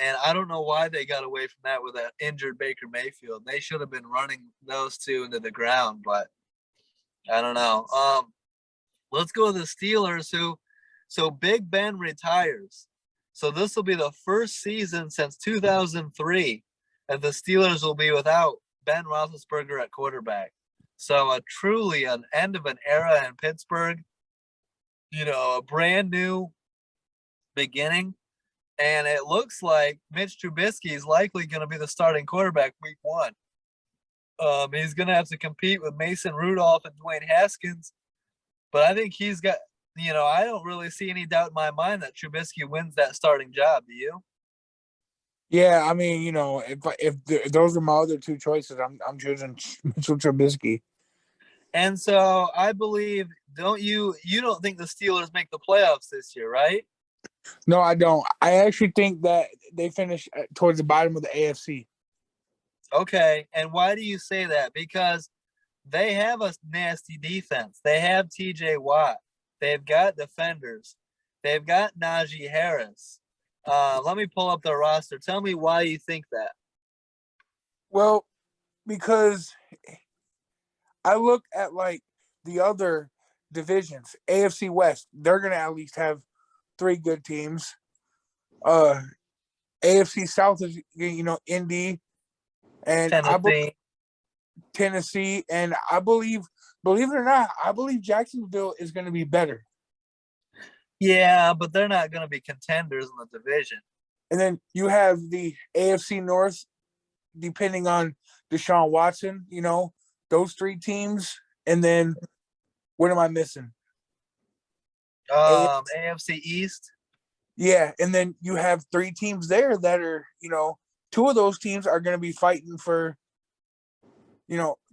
And I don't know why they got away from that with that injured Baker Mayfield. They should have been running those two into the ground, but I don't know. Let's go to the Steelers so Big Ben retires. So this will be the first season since 2003 that the Steelers will be without Ben Roethlisberger at quarterback. So truly an end of an era in Pittsburgh, a brand new beginning. And it looks like Mitch Trubisky is likely going to be the starting quarterback week 1. He's going to have to compete with Mason Rudolph and Dwayne Haskins. But I think he's got, I don't really see any doubt in my mind that Trubisky wins that starting job. Do you? Yeah, I mean, if those are my other two choices, I'm choosing Mitchell Trubisky. And so I believe, you don't think the Steelers make the playoffs this year, right? No, I don't. I actually think that they finish towards the bottom of the AFC. Okay. And why do you say that? Because they have a nasty defense. They have TJ Watt. They've got defenders. They've got Najee Harris. Let me pull up the roster. Tell me why you think that. Well, because I look at the other divisions, AFC West, they're gonna at least have 3 good teams. AFC South is Indy and Tennessee, and I believe it or not, I believe Jacksonville is going to be better. Yeah, but they're not going to be contenders in the division. And then you have the AFC North, depending on Deshaun Watson, those 3 teams. And then what am I missing? AFC East. Yeah, and then you have 3 teams there that are, 2 of those teams are going to be fighting for,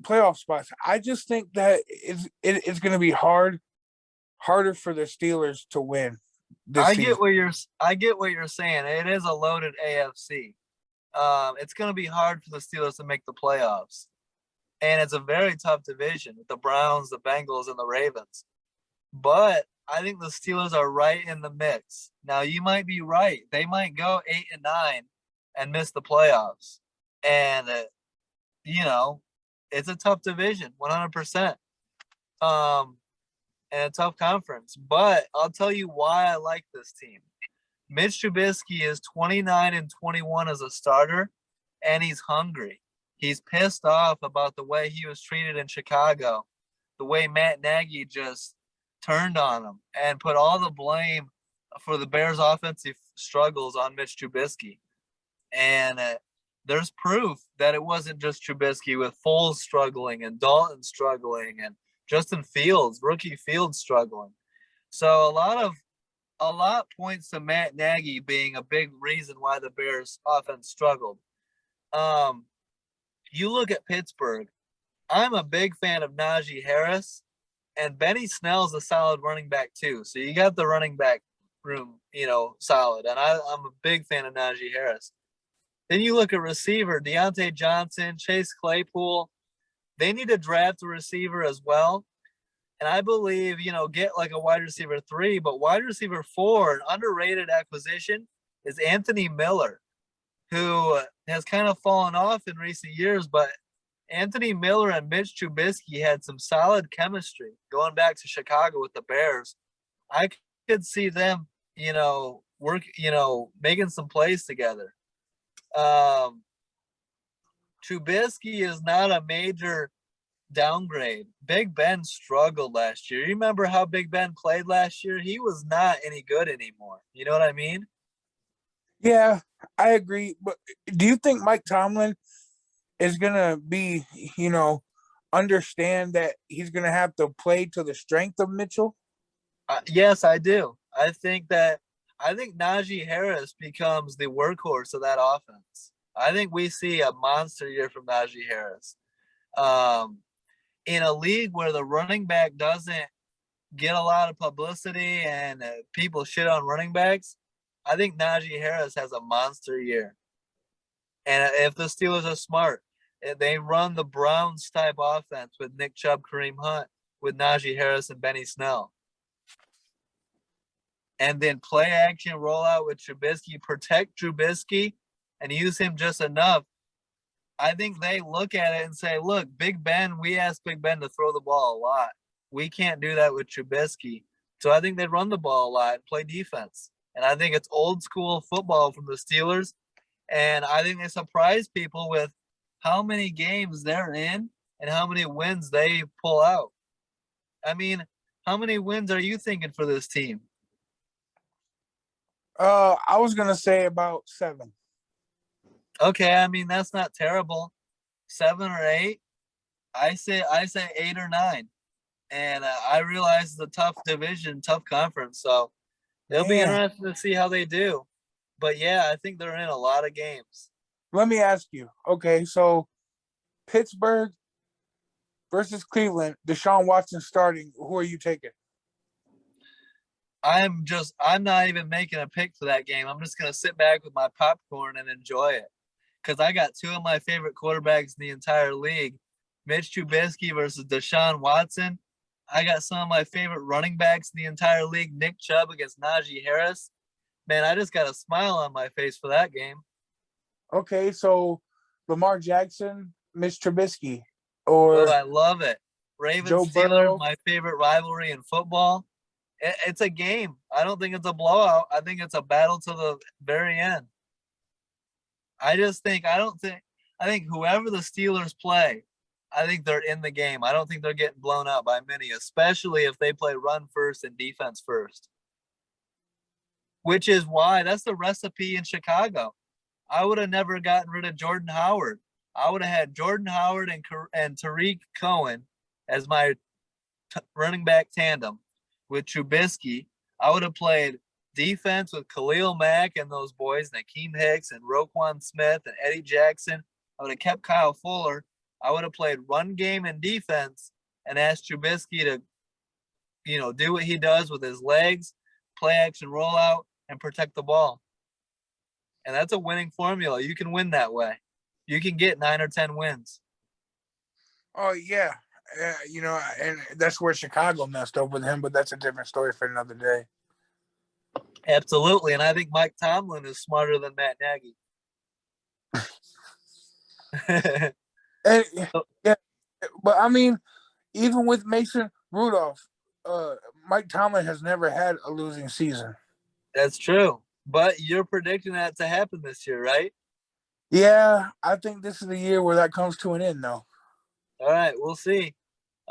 playoff spots. I just think that it's going to be harder for the Steelers to win this season. I get what you're saying. It is a loaded AFC. It's going to be hard for the Steelers to make the playoffs, and it's a very tough division with the Browns, the Bengals, and the Ravens. But I think the Steelers are right in the mix. Now, you might be right. They might go 8-9 and miss the playoffs. And, it's a tough division, 100%. And a tough conference. But I'll tell you why I like this team. Mitch Trubisky is 29-21 as a starter, and he's hungry. He's pissed off about the way he was treated in Chicago, the way Matt Nagy just turned on him and put all the blame for the Bears' offensive struggles on Mitch Trubisky. And there's proof that it wasn't just Trubisky, with Foles struggling and Dalton struggling and Justin Fields, rookie Fields, struggling. So a lot points to Matt Nagy being a big reason why the Bears' offense struggled. You look at Pittsburgh. I'm a big fan of Najee Harris. And Benny Snell's a solid running back too. So you got the running back room, solid. And I'm a big fan of Najee Harris. Then you look at receiver, Deontay Johnson, Chase Claypool. They need to draft a receiver as well. And I believe, get like a wide receiver 3, but wide receiver 4, an underrated acquisition, is Anthony Miller, who has kind of fallen off in recent years, but Anthony Miller and Mitch Trubisky had some solid chemistry going back to Chicago with the Bears. I could see them, making some plays together. Trubisky is not a major downgrade. Big Ben struggled last year. You remember how Big Ben played last year? He was not any good anymore. You know what I mean? Yeah, I agree. But do you think Mike Tomlin is gonna be, understand that he's gonna have to play to the strength of Mitchell? Yes, I do. I think Najee Harris becomes the workhorse of that offense. I think we see a monster year from Najee Harris. In a league where the running back doesn't get a lot of publicity and people shit on running backs, I think Najee Harris has a monster year. And if the Steelers are smart, they run the Browns type offense with Nick Chubb, Kareem Hunt, with Najee Harris and Benny Snell. And then play action rollout with Trubisky, protect Trubisky, and use him just enough. I think they look at it and say, look, Big Ben, we asked Big Ben to throw the ball a lot. We can't do that with Trubisky. So I think they run the ball a lot and play defense. And I think it's old school football from the Steelers. And I think they surprise people with how many games they're in and how many wins they pull out. I mean, how many wins are you thinking for this team? I was gonna say about 7. Okay, I mean that's not terrible. 7 or 8. I say 8 or 9. And I realize it's a tough division, tough conference, so it'll be interesting to see how they do. But yeah, I think they're in a lot of games. Let me ask you. Okay, so Pittsburgh versus Cleveland, Deshaun Watson starting. Who are you taking? I'm not even making a pick for that game. I'm just gonna sit back with my popcorn and enjoy it. Because I got 2 of my favorite quarterbacks in the entire league. Mitch Trubisky versus Deshaun Watson. I got some of my favorite running backs in the entire league. Nick Chubb against Najee Harris. Man, I just got a smile on my face for that game. Okay, so Lamar Jackson, Mitch Trubisky, or I love it. Ravens Joe Steelers, Burrow. my favorite rivalry in football. It's a game. I don't think it's a blowout. I think it's a battle to the very end. I think whoever the Steelers play, I think they're in the game. I don't think they're getting blown out by many, especially if they play run first and defense first. Which is why that's the recipe in Chicago. I would have never gotten rid of Jordan Howard. I would have had Jordan Howard and Tariq Cohen as my running back tandem with Trubisky. I would have played defense with Khalil Mack and those boys, Nakeem Hicks and Roquan Smith and Eddie Jackson. I would have kept Kyle Fuller. I would have played run game and defense and asked Trubisky to, do what he does with his legs, play action rollout, and protect the ball. And that's a winning formula. You can win that way. You can get 9 or 10 wins. Oh yeah, and that's where Chicago messed up with him. But that's a different story for another day. Absolutely, and I think Mike Tomlin is smarter than Matt Nagy. And, yeah, but I mean, even with Mason Rudolph, Mike Tomlin has never had a losing season. That's true, but you're predicting that to happen this year, right? Yeah, I think this is the year where that comes to an end, though. All right, we'll see.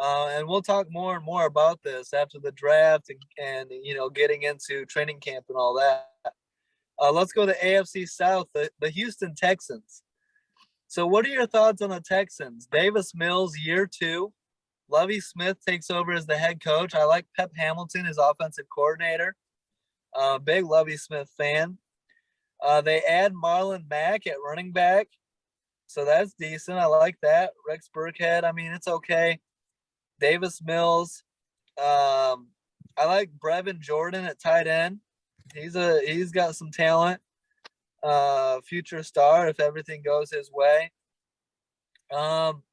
And we'll talk more and more about this after the draft and getting into training camp and all that. Let's go to AFC South, the Houston Texans. So what are your thoughts on the Texans? Davis Mills, year 2. Lovie Smith takes over as the head coach. I like Pep Hamilton as offensive coordinator. Big Lovie Smith fan. They add Marlon Mack at running back. So that's decent. I like that. Rex Burkhead, I mean, it's okay. Davis Mills, I like Brevin Jordan at tight end. He's got some talent. Future star if everything goes his way. Um,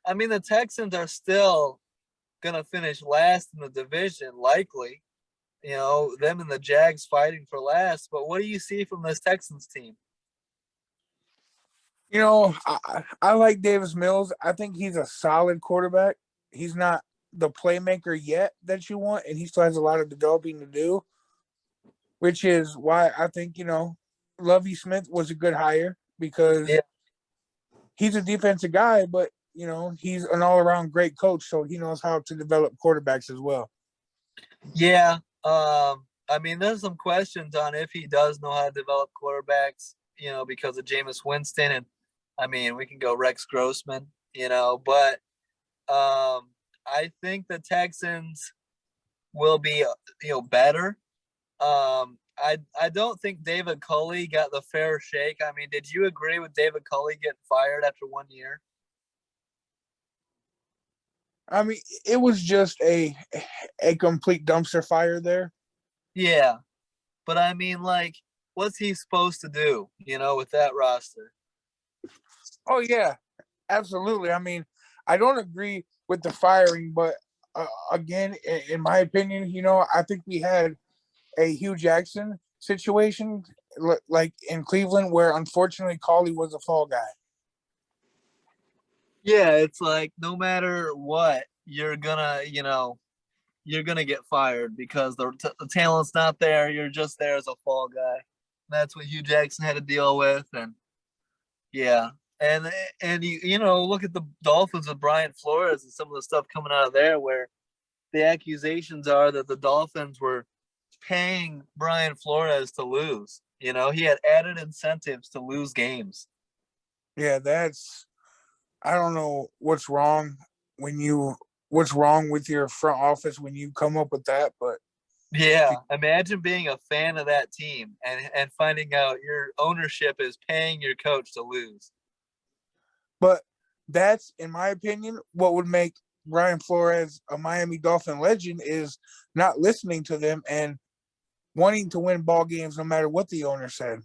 I mean the Texans are still gonna finish last in the division, likely. You know, them and the Jags fighting for last. But what do you see from this Texans team? I like Davis Mills. I think he's a solid quarterback. He's not the playmaker yet that you want, and he still has a lot of developing to do, which is why I think, Lovey Smith was a good hire because Yeah, he's a defensive guy, but, he's an all around great coach. So he knows how to develop quarterbacks as well. yeah. I mean, there's some questions on if he does know how to develop quarterbacks, because of Jameis Winston, and I mean, we can go Rex Grossman, but I think the Texans will be, better. I don't think David Culley got the fair shake. I mean, did you agree with David Culley getting fired after 1 year? I mean, it was just a complete dumpster fire there. Yeah, but I mean, like, what's he supposed to do, with that roster? Oh yeah, absolutely. I mean, I don't agree with the firing, but again, in my opinion, I think we had a Hugh Jackson situation like in Cleveland where unfortunately Collie was a fall guy. Yeah, it's like no matter what, you're gonna get fired because the talent's not there. You're just there as a fall guy. That's what Hugh Jackson had to deal with, and yeah, and you look at the Dolphins with Brian Flores and some of the stuff coming out of there, where the accusations are that the Dolphins were paying Brian Flores to lose. He had added incentives to lose games. Yeah, I don't know what's wrong with your front office when you come up with that, but Yeah, imagine being a fan of that team and finding out your ownership is paying your coach to lose. but that's in my opinion what would make Brian Flores a Miami Dolphin legend is not listening to them and wanting to win ball games no matter what the owner said.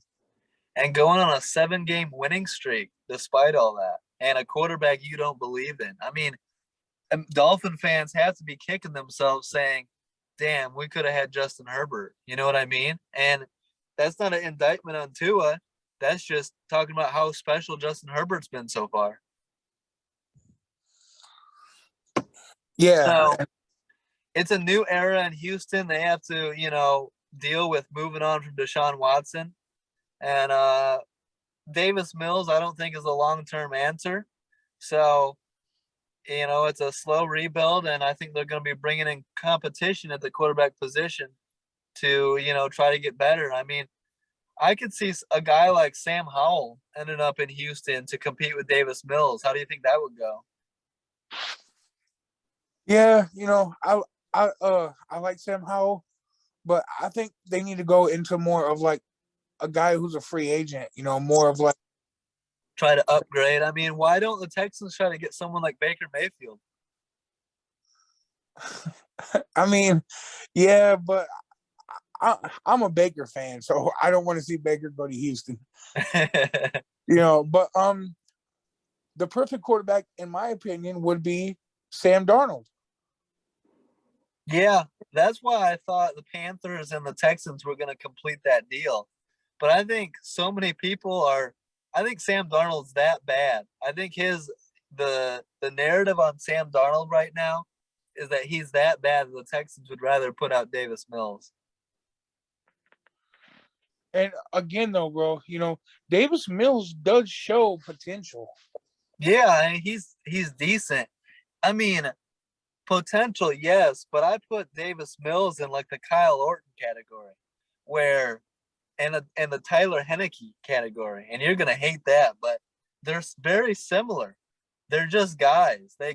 And going on a 7-game winning streak despite all that, and a quarterback you don't believe in. I mean, Dolphin fans have to be kicking themselves saying, damn, we could have had Justin Herbert. You know what I mean? And that's not an indictment on Tua. That's just talking about how special Justin Herbert's been so far. Yeah. So it's a new era in Houston. They have to, deal with moving on from Deshaun Watson. And Davis Mills, I don't think is a long-term answer. So, it's a slow rebuild, and I think they're going to be bringing in competition at the quarterback position to, try to get better. I mean, I could see a guy like Sam Howell ending up in Houston to compete with Davis Mills. How do you think that would go? Yeah, I like Sam Howell, but I think they need to go into more of like a guy who's a free agent, more of like Try to upgrade. I mean, why don't the Texans try to get someone like Baker Mayfield? I mean, yeah, but I'm a Baker fan, so I don't want to see Baker go to Houston. But the perfect quarterback, in my opinion, would be Sam Darnold. Yeah, that's why I thought the Panthers and the Texans were going to complete that deal. But I think so many people are. I think Sam Darnold's that bad. I think the narrative on Sam Darnold right now is that he's that bad that the Texans would rather put out Davis Mills. And again, though, bro, Davis Mills does show potential. Yeah, I mean, he's decent. I mean, potential, yes, but I put Davis Mills in like the Kyle Orton category, where and the Tyler Henneke category, and you're gonna hate that, but they're very similar. They're just guys. They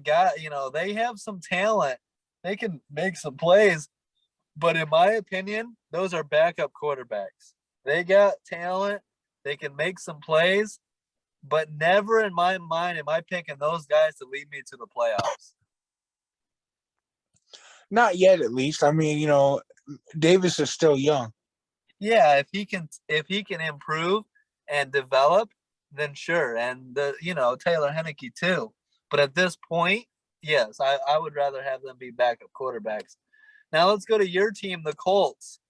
have some talent. They can make some plays, but in my opinion, those are backup quarterbacks. They got talent. They can make some plays, but never in my mind am I picking those guys to lead me to the playoffs. Not yet, at least. I mean, Davis is still young. Yeah, if he can improve and develop, then sure. And Taylor Henneke too. But at this point, yes, I would rather have them be backup quarterbacks. Now let's go to your team, the Colts.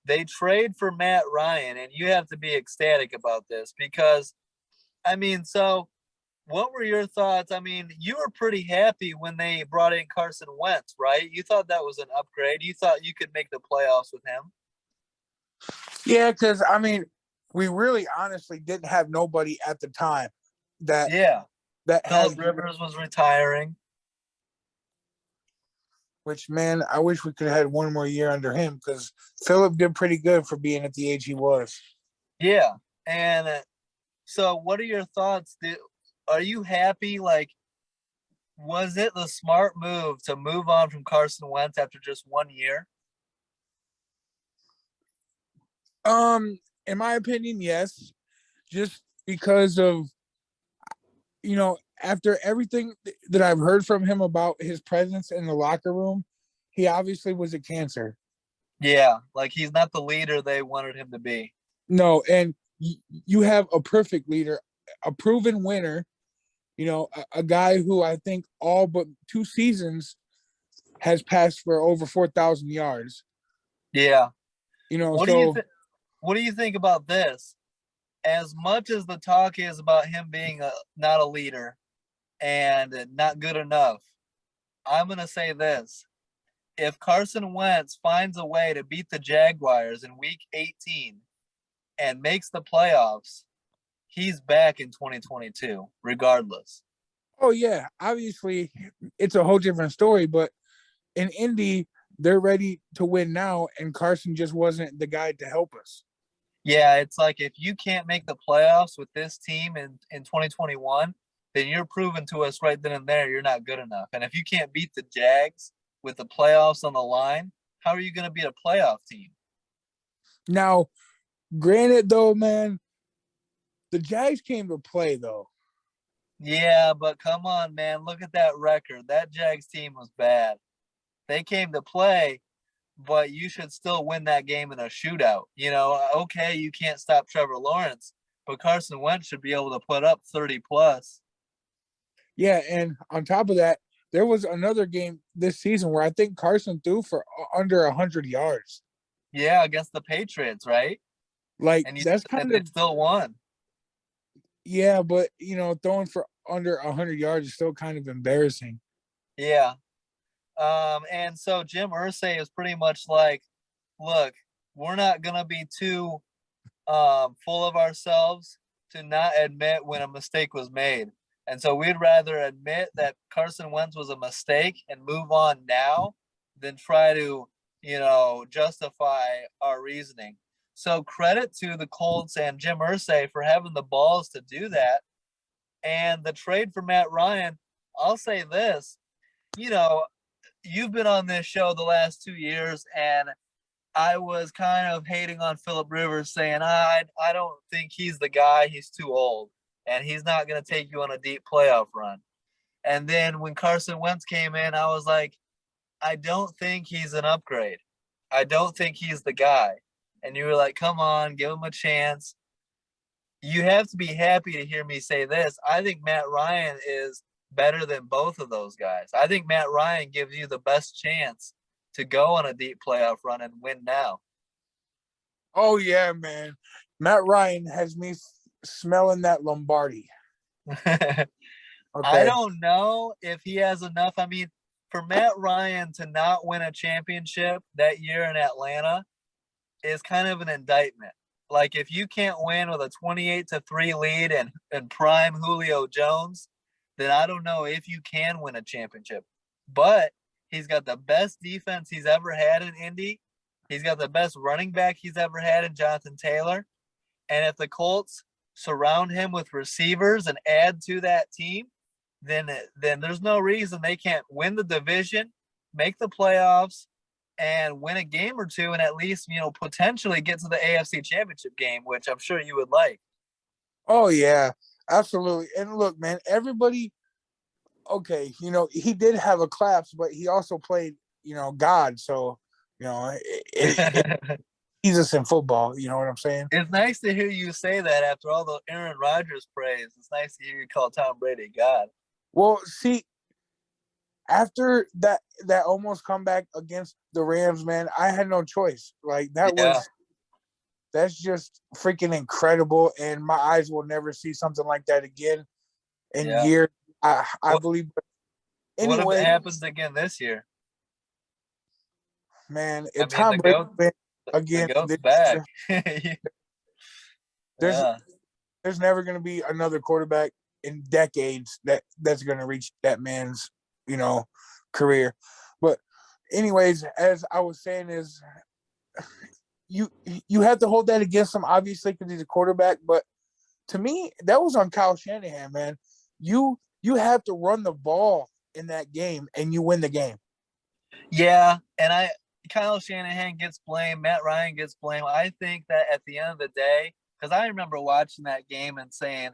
They trade for Matt Ryan, and you have to be ecstatic about this because, I mean, so what were your thoughts? I mean, you were pretty happy when they brought in Carson Wentz, right? You thought that was an upgrade. You thought you could make the playoffs with him. Yeah, because I mean, we really honestly didn't have nobody at the time that Yeah. that Philip has. Rivers was retiring. Which, man, I wish we could have had one more year under him because Philip did pretty good for being at the age he was. Yeah. And so what are your thoughts? Are you happy? Like, was it the smart move to move on from Carson Wentz after just 1 year? In my opinion, yes. Just because of after everything that I've heard from him about his presence in the locker room, he obviously was a cancer. Yeah. Like, he's not the leader they wanted him to be. No, and you have a perfect leader, a proven winner, a guy who I think all but 2 seasons has passed for over 4,000 yards. Yeah. What do you So think? What do you think about this? As much as the talk is about him being not a leader and not good enough, I'm going to say this. If Carson Wentz finds a way to beat the Jaguars in week 18 and makes the playoffs, he's back in 2022, regardless. oh yeah, obviously it's a whole different story, but in Indy, they're ready to win now, and Carson just wasn't the guy to help us. Yeah, it's like if you can't make the playoffs with this team in 2021, then you're proving to us right then and there you're not good enough. And if you can't beat the Jags with the playoffs on the line, how are you going to beat a playoff team? Now, granted though, man, the Jags came to play though. Yeah, but come on, man. Look at that record. That Jags team was bad. They came to play, but you should still win that game in a shootout. Okay, you can't stop Trevor Lawrence, but Carson Wentz should be able to put up 30 plus. Yeah, and on top of that, there was another game this season where I think Carson threw for under 100 yards. Yeah, against the Patriots, right? Like And that's and kind they of still won. yeah, but throwing for under 100 yards is still kind of embarrassing. Yeah. And so Jim Irsay is pretty much like, look, we're not gonna be too full of ourselves to not admit when a mistake was made. And so we'd rather admit that Carson Wentz was a mistake and move on now than try to, justify our reasoning. So credit to the Colts and Jim Irsay for having the balls to do that. And the trade for Matt Ryan, I'll say this, you've been on this show the last 2 years, and I was kind of hating on Philip Rivers, saying I don't think he's the guy. He's too old, and he's not going to take you on a deep playoff run. And then when Carson Wentz came in, I was like, I don't think he's an upgrade. I don't think he's the guy. And you were like, come on, give him a chance. You have to be happy to hear me say this. I think Matt Ryan is better than both of those guys. I think Matt Ryan gives you the best chance to go on a deep playoff run and win now. Oh yeah, man. Matt Ryan has me smelling that Lombardi. I Okay. don't know if he has enough. I mean, for Matt Ryan to not win a championship that year in Atlanta is kind of an indictment. Like, if you can't win with a 28-3 lead and prime Julio Jones, then I don't know if you can win a championship. But he's got the best defense he's ever had in Indy. He's got the best running back he's ever had in Jonathan Taylor. And if the Colts surround him with receivers and add to that team, then there's no reason they can't win the division, make the playoffs, and win a game or two, and at least potentially get to the AFC Championship game, which I'm sure you would like. Oh yeah, absolutely. And look, man, everybody. Okay, he did have a collapse, but he also played, God. So, he's us in football. You know what I'm saying? It's nice to hear you say that after all the Aaron Rodgers praise. It's nice to hear you call Tom Brady God. Well, see, after that almost comeback against the Rams, man, I had no choice. Like Yeah, that's just freaking incredible, and my eyes will never see something like that again in yeah. years. I What believe. But what if it anyway, happens again this year? man, I if mean, Tom Brady wins the again goat's this back. year, there's Yeah, there's never going to be another quarterback in decades that's going to reach that man's career. But anyways, as I was saying, is you have to hold that against him, obviously, because he's a quarterback. But to me, that was on Kyle Shanahan, man. You have to run the ball in that game, and you win the game. yeah. And Kyle Shanahan gets blamed. Matt Ryan gets blamed. I think that at the end of the day, because I remember watching that game and saying,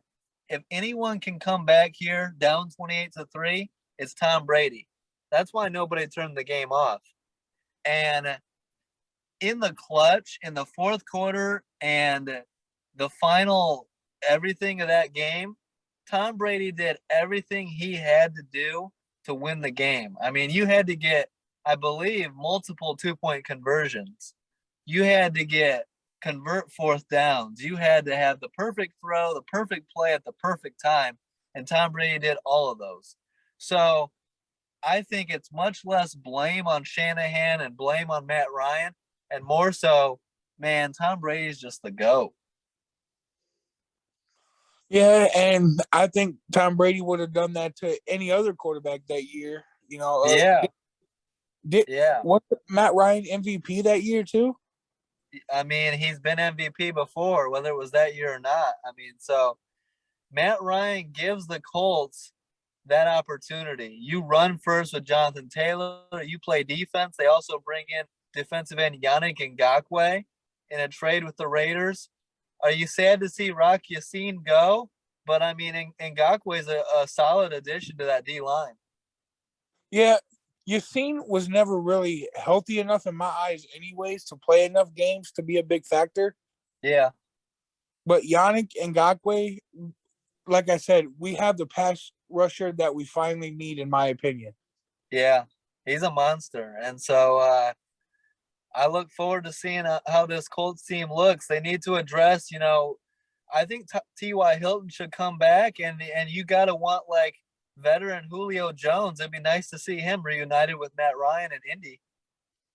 if anyone can come back here down 28-3, it's Tom Brady. That's why nobody turned the game off. And in the clutch, in the fourth quarter, and the final everything of that game, Tom Brady did everything he had to do to win the game. I mean, you had to get, I believe, multiple 2-point conversions. You had to convert fourth downs. You had to have the perfect throw, the perfect play at the perfect time. And Tom Brady did all of those. So I think it's much less blame on Shanahan and blame on Matt Ryan, and more so, man, Tom Brady's just the GOAT. Yeah, and I think Tom Brady would have done that to any other quarterback that year. Yeah, Did yeah. was Matt Ryan MVP that year too? I mean, he's been MVP before, whether it was that year or not. I mean, so Matt Ryan gives the Colts that opportunity. You run first with Jonathan Taylor. You play defense. They also bring in defensive end Yannick Ngakoue in a trade with the Raiders. Are you sad to see Rock Yassin go? But I mean, Ngakoue is a solid addition to that D line. Yeah, Yassine was never really healthy enough in my eyes, anyways, to play enough games to be a big factor. Yeah, But Yannick Ngakoue, like I said, we have the pass rusher that we finally need, in my opinion. yeah, he's a monster, and so I look forward to seeing how this Colts team looks. They need to address, I think T.Y. Hilton should come back, and you got to want like veteran Julio Jones. It'd be nice to see him reunited with Matt Ryan in Indy.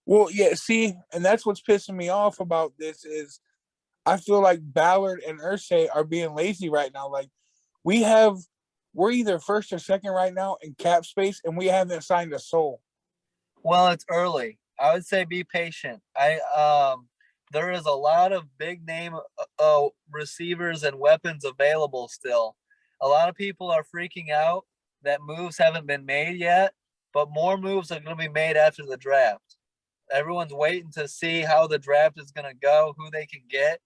Well, yeah, see, and that's what's pissing me off about this is I feel like Ballard and Irsay are being lazy right now. Like we're either first or second right now in cap space, and we haven't signed a soul. Well, it's early. I would say be patient. There is a lot of big name receivers and weapons available still. A lot of people are freaking out that moves haven't been made yet, but more moves are going to be made after the draft. Everyone's waiting to see how the draft is going to go, who they can get,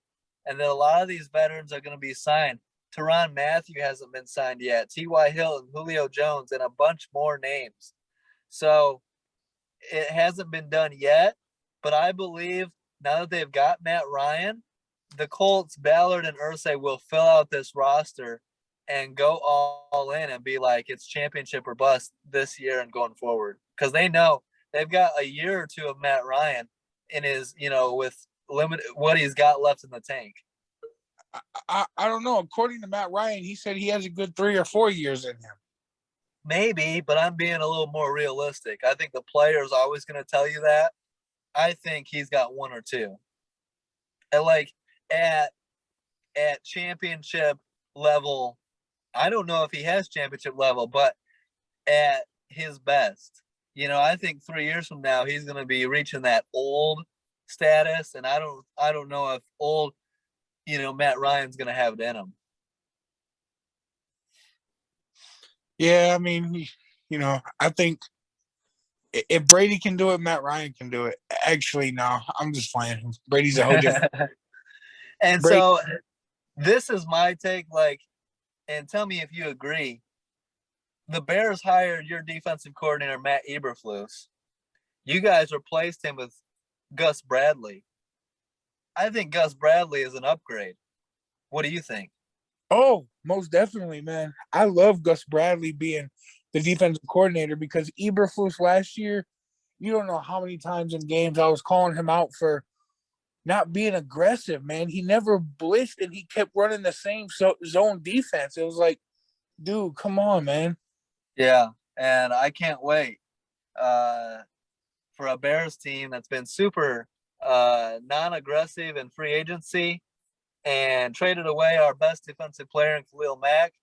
and then a lot of these veterans are going to be signed. Tyrann Mathieu hasn't been signed yet. T.Y. Hilton, Julio Jones, and a bunch more names. So it hasn't been done yet, but I believe now that they've got Matt Ryan, the Colts, Ballard, and Irsay will fill out this roster and go all in and be like, it's championship or bust this year and going forward. Because they know they've got a year or two of Matt Ryan in his, with limited what he's got left in the tank. I don't know. According to Matt Ryan, he said he has a good 3 or 4 years in him. Maybe, but I'm being a little more realistic. I think the player's always going to tell you that. I think he's got 1 or 2. And like at championship level, I don't know if he has championship level, but at his best, I think 3 years from now he's going to be reaching that old status, and I don't know if old, Matt Ryan's going to have it in him. Yeah, I mean, I think if Brady can do it, Matt Ryan can do it. Actually, no, I'm just playing. Brady's a whole different. And Brady. so this is my take, and tell me if you agree. The Bears hired your defensive coordinator, Matt Eberflus. You guys replaced him with Gus Bradley. I think Gus Bradley is an upgrade. What do you think? Oh, most definitely, man. I love Gus Bradley being the defensive coordinator because Eberflus last year, you don't know how many times in games I was calling him out for not being aggressive, man. He never blitzed and he kept running the same zone defense. It was like, dude, come on, man. Yeah, and I can't wait uh, for a Bears team that's been super non-aggressive in free agency and traded away our best defensive player in Khalil Mack.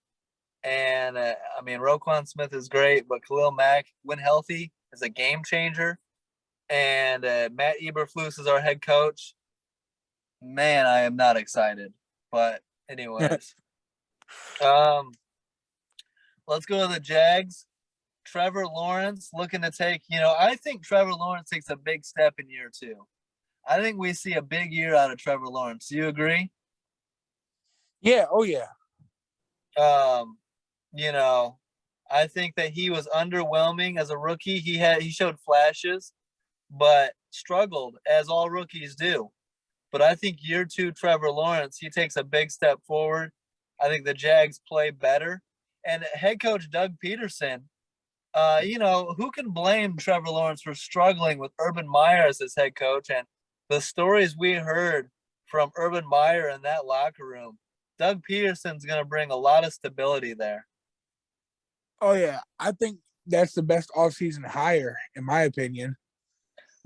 And I mean, Roquan Smith is great, but Khalil Mack, when healthy, is a game changer. And Matt Eberflus is our head coach. Man, I am not excited. But anyways, um, let's go to the Jags. Trevor Lawrence looking to take, I think Trevor Lawrence takes a big step in year 2. I think we see a big year out of Trevor Lawrence. Do you agree? Yeah, oh yeah. Um, you know, I think that he was underwhelming as a rookie. He showed flashes, but struggled as all rookies do. But I think year 2 Trevor Lawrence, he takes a big step forward. I think the Jags play better. And head coach Doug Peterson, who can blame Trevor Lawrence for struggling with Urban Meyer as his head coach? And the stories we heard from Urban Meyer in that locker room, Doug Peterson's going to bring a lot of stability there. Oh yeah. I think that's the best offseason hire, in my opinion.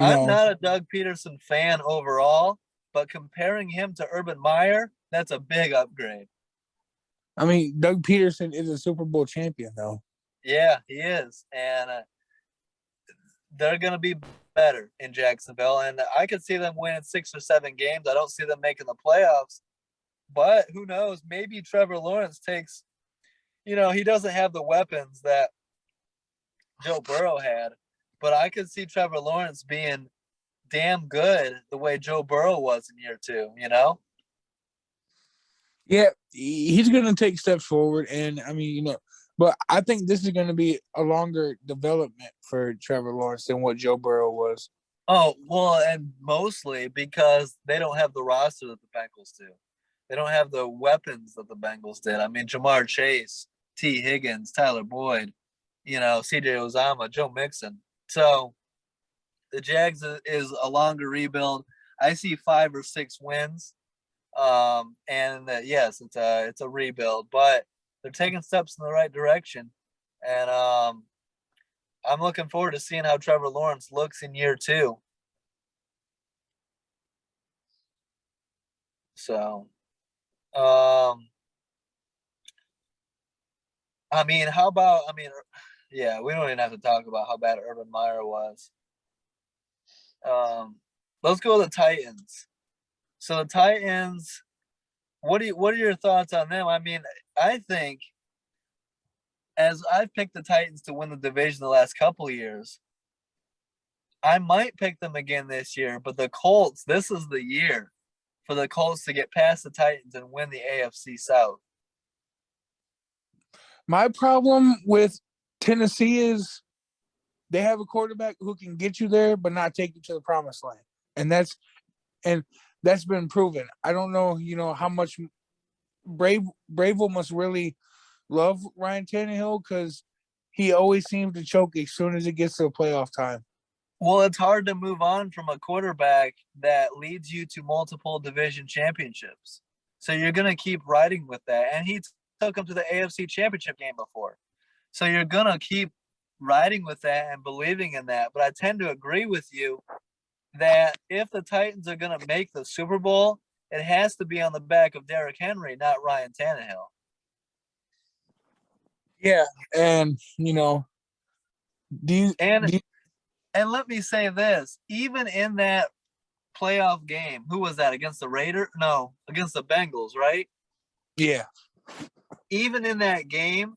I'm not a Doug Peterson fan overall, but comparing him to Urban Meyer, that's a big upgrade. I mean, Doug Peterson is a Super Bowl champion, though. Yeah, he is. And they're going to be better in Jacksonville. And I could see them winning 6 or 7 games. I don't see them making the playoffs. But who knows? Maybe Trevor Lawrence takes, he doesn't have the weapons that Joe Burrow had. But I could see Trevor Lawrence being damn good the way Joe Burrow was in year 2, Yeah, he's going to take steps forward. And, I mean, but I think this is going to be a longer development for Trevor Lawrence than what Joe Burrow was. Oh, well, and mostly because they don't have the roster that the Bengals do. They don't have the weapons that the Bengals did. I mean, Jamar Chase, T. Higgins, Tyler Boyd, CJ Uzama, Joe Mixon. So the Jags is a longer rebuild. I see 5 or 6 wins. And yes, it's a rebuild, but they're taking steps in the right direction. And I'm looking forward to seeing how Trevor Lawrence looks in year 2. So, I mean, yeah, we don't even have to talk about how bad Urban Meyer was. Let's go to the Titans. So the Titans, what are your thoughts on them? I mean, I think as I've picked the Titans to win the division the last couple of years, I might pick them again this year, but the Colts, this is the year for the Colts to get past the Titans and win the AFC South. My problem with Tennessee is they have a quarterback who can get you there, but not take you to the promised land. And that's been proven. I don't know, how much Bravel must really love Ryan Tannehill because he always seems to choke as soon as it gets to a playoff time. Well, it's hard to move on from a quarterback that leads you to multiple division championships. So you're going to keep riding with that. And he took him to the AFC championship game before. So you're going to keep riding with that and believing in that. But I tend to agree with you that if the Titans are going to make the Super Bowl, it has to be on the back of Derrick Henry, not Ryan Tannehill. Yeah, and and let me say this: even in that playoff game, who was that against the Raiders? No, against the Bengals, right? Yeah. Even in that game,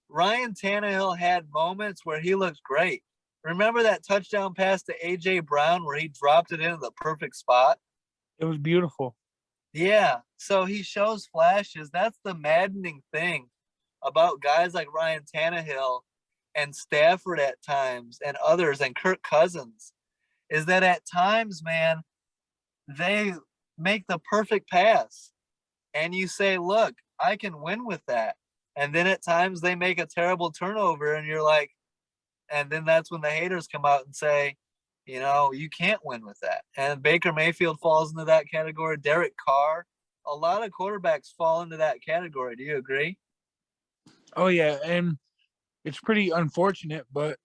Ryan Tannehill had moments where he looked great. Remember that touchdown pass to A.J. Brown where he dropped it into the perfect spot? It was beautiful. Yeah, so he shows flashes. That's the maddening thing about guys like Ryan Tannehill and Stafford at times and others and Kirk Cousins. is that at times, man, they make the perfect pass. And you say, look, I can win with that. And then at times they make a terrible turnover, and you're like, and then that's when the haters come out and say, you can't win with that. And Baker Mayfield falls into that category. Derek Carr, a lot of quarterbacks fall into that category. Do you agree? Oh yeah, and it's pretty unfortunate, but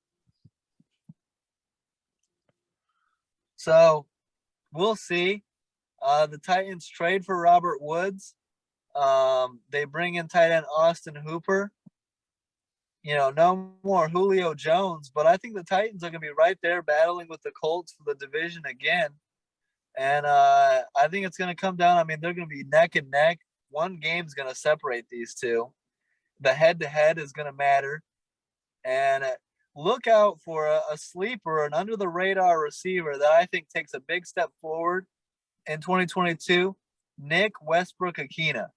So we'll see. The Titans trade for Robert Woods. They bring in tight end Austin Hooper. No more Julio Jones, but I think the Titans are going to be right there battling with the Colts for the division again. And I think it's going to come down. I mean, they're going to be neck and neck. One game's going to separate these two. The head-to-head is going to matter. And look out for a sleeper, an under-the-radar receiver that I think takes a big step forward in 2022, Nick Westbrook-Akina.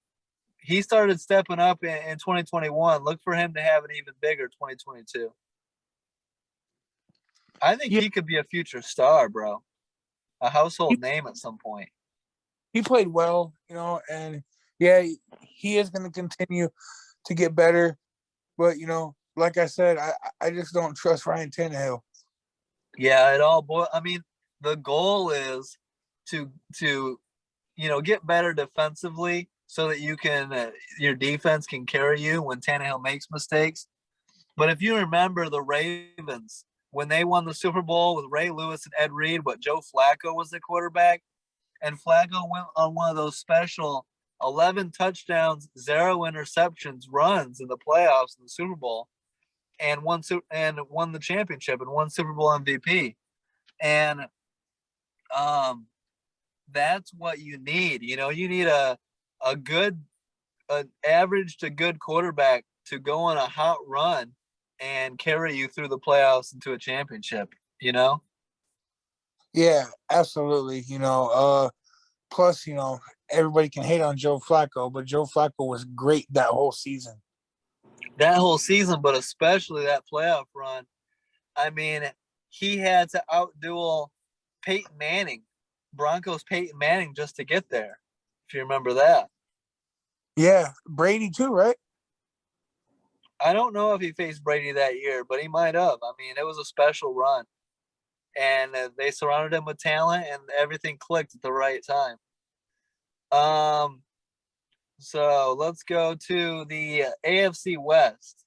He started stepping up in 2021. Look for him to have an even bigger 2022. I think he could be a future star, bro. A household name at some point. He played well, and yeah, he is going to continue to get better. But, like I said, I just don't trust Ryan Tannehill. Yeah, I mean, the goal is to get better defensively so that you can your defense can carry you when Tannehill makes mistakes. But if you remember the Ravens, when they won the Super Bowl with Ray Lewis and Ed Reed, Joe Flacco was the quarterback, and Flacco went on one of those special 11 touchdowns, 0 interceptions runs in the playoffs in the Super Bowl, and won the championship and won Super Bowl MVP. And that's what you need. You need a good, an average to good quarterback to go on a hot run and carry you through the playoffs into a championship. Yeah, absolutely. Plus, everybody can hate on Joe Flacco, but Joe Flacco was great that whole season. That whole season, but especially that playoff run. I mean, he had to outduel Peyton Manning, Broncos Peyton Manning, just to get there. If you remember that. Yeah, Brady too, right? I don't know if he faced Brady that year, but he might have. I mean, it was a special run. And they surrounded him with talent, and everything clicked at the right time. So let's go to the AFC West.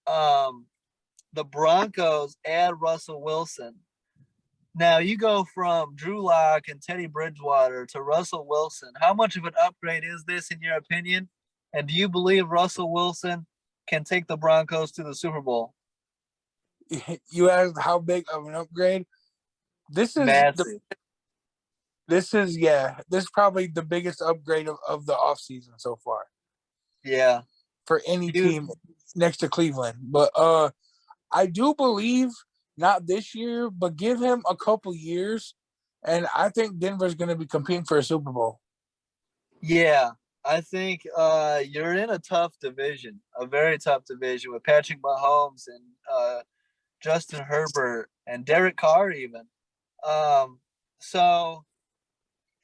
The Broncos add Russell Wilson. Now you go from Drew Lock and Teddy Bridgewater to Russell Wilson. How much of an upgrade is this, in your opinion? And do you believe Russell Wilson can take the Broncos to the Super Bowl? You asked how big of an upgrade. This is Massive. this is probably the biggest upgrade of the offseason so far. Yeah. For any team next to Cleveland. But I do believe not this year, but give him a couple years, and I think Denver's going to be competing for a Super Bowl. Yeah, I think you're in a tough division, a very tough division with Patrick Mahomes and Justin Herbert and Derek Carr even. And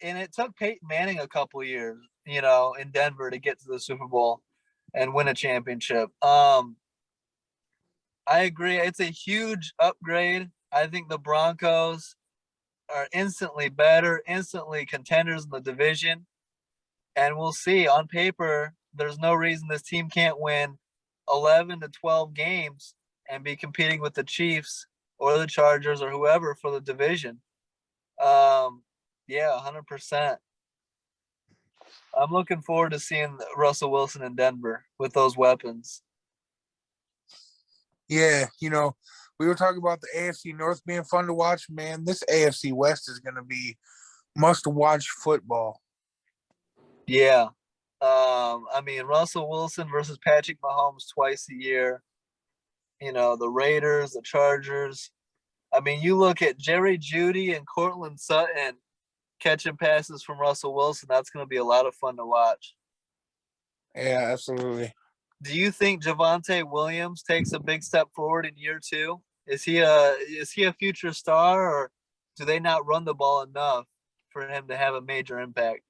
it took Peyton Manning a couple years, in Denver to get to the Super Bowl and win a championship. I agree. It's a huge upgrade. I think the Broncos are instantly better, instantly contenders in the division. And we'll see. On paper, there's no reason this team can't win 11 to 12 games and be competing with the Chiefs or the Chargers or whoever for the division. Yeah, 100%. I'm looking forward to seeing Russell Wilson in Denver with those weapons. Yeah, we were talking about the AFC North being fun to watch. Man, this AFC West is going to be must-watch football. Yeah. I mean, Russell Wilson versus Patrick Mahomes twice a year. The Raiders, the Chargers. I mean, you look at Jerry Jeudy and Cortland Sutton catching passes from Russell Wilson. That's going to be a lot of fun to watch. Yeah, absolutely. Do you think Javonte Williams takes a big step forward in year 2 Is he a future star, or do they not run the ball enough for him to have a major impact?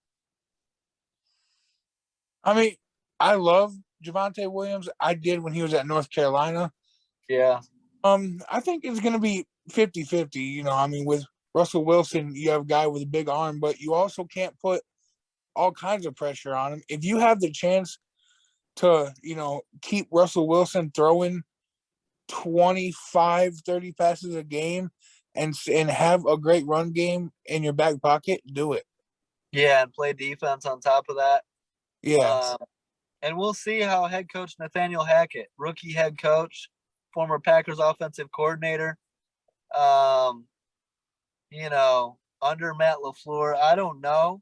I mean, I love Javonte Williams. I did when he was at North Carolina. Yeah. I think it's going to be 50-50. You know, I mean, with Russell Wilson, you have a guy with a big arm, but you also can't put all kinds of pressure on him. If you have the chance to, keep Russell Wilson throwing 25, 30 passes a game and have a great run game in your back pocket, do it. Yeah, and play defense on top of that. Yeah. Um, and we'll see how head coach Nathaniel Hackett, rookie head coach, former Packers offensive coordinator, um, under Matt LaFleur. I don't know.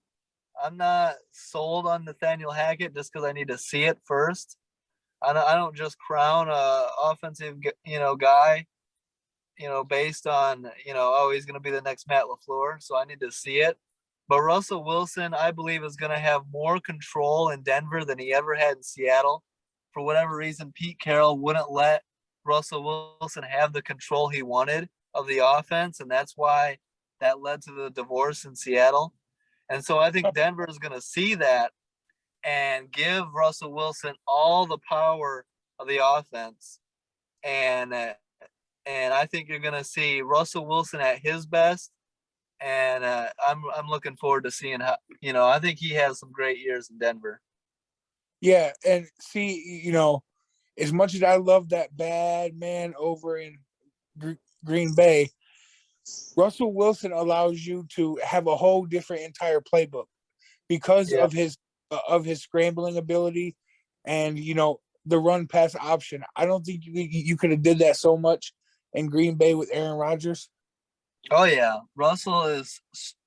I'm not sold on Nathaniel Hackett just because I need to see it first. I don't just crown a offensive, guy, based on, oh, he's going to be the next Matt LaFleur. So I need to see it. But Russell Wilson, I believe, is going to have more control in Denver than he ever had in Seattle. For whatever reason, Pete Carroll wouldn't let Russell Wilson have the control he wanted of the offense, and that's why that led to the divorce in Seattle. And so I think Denver is going to see that and give Russell Wilson all the power of the offense. And I think you're going to see Russell Wilson at his best. And I'm looking forward to seeing how, I think he has some great years in Denver. Yeah, and see, as much as I love that bad man over in Green Bay, Russell Wilson allows you to have a whole different entire playbook because Yeah. of his scrambling ability and the run pass option. I don't think you could have did that so much in Green Bay with Aaron Rodgers. Oh yeah, Russell is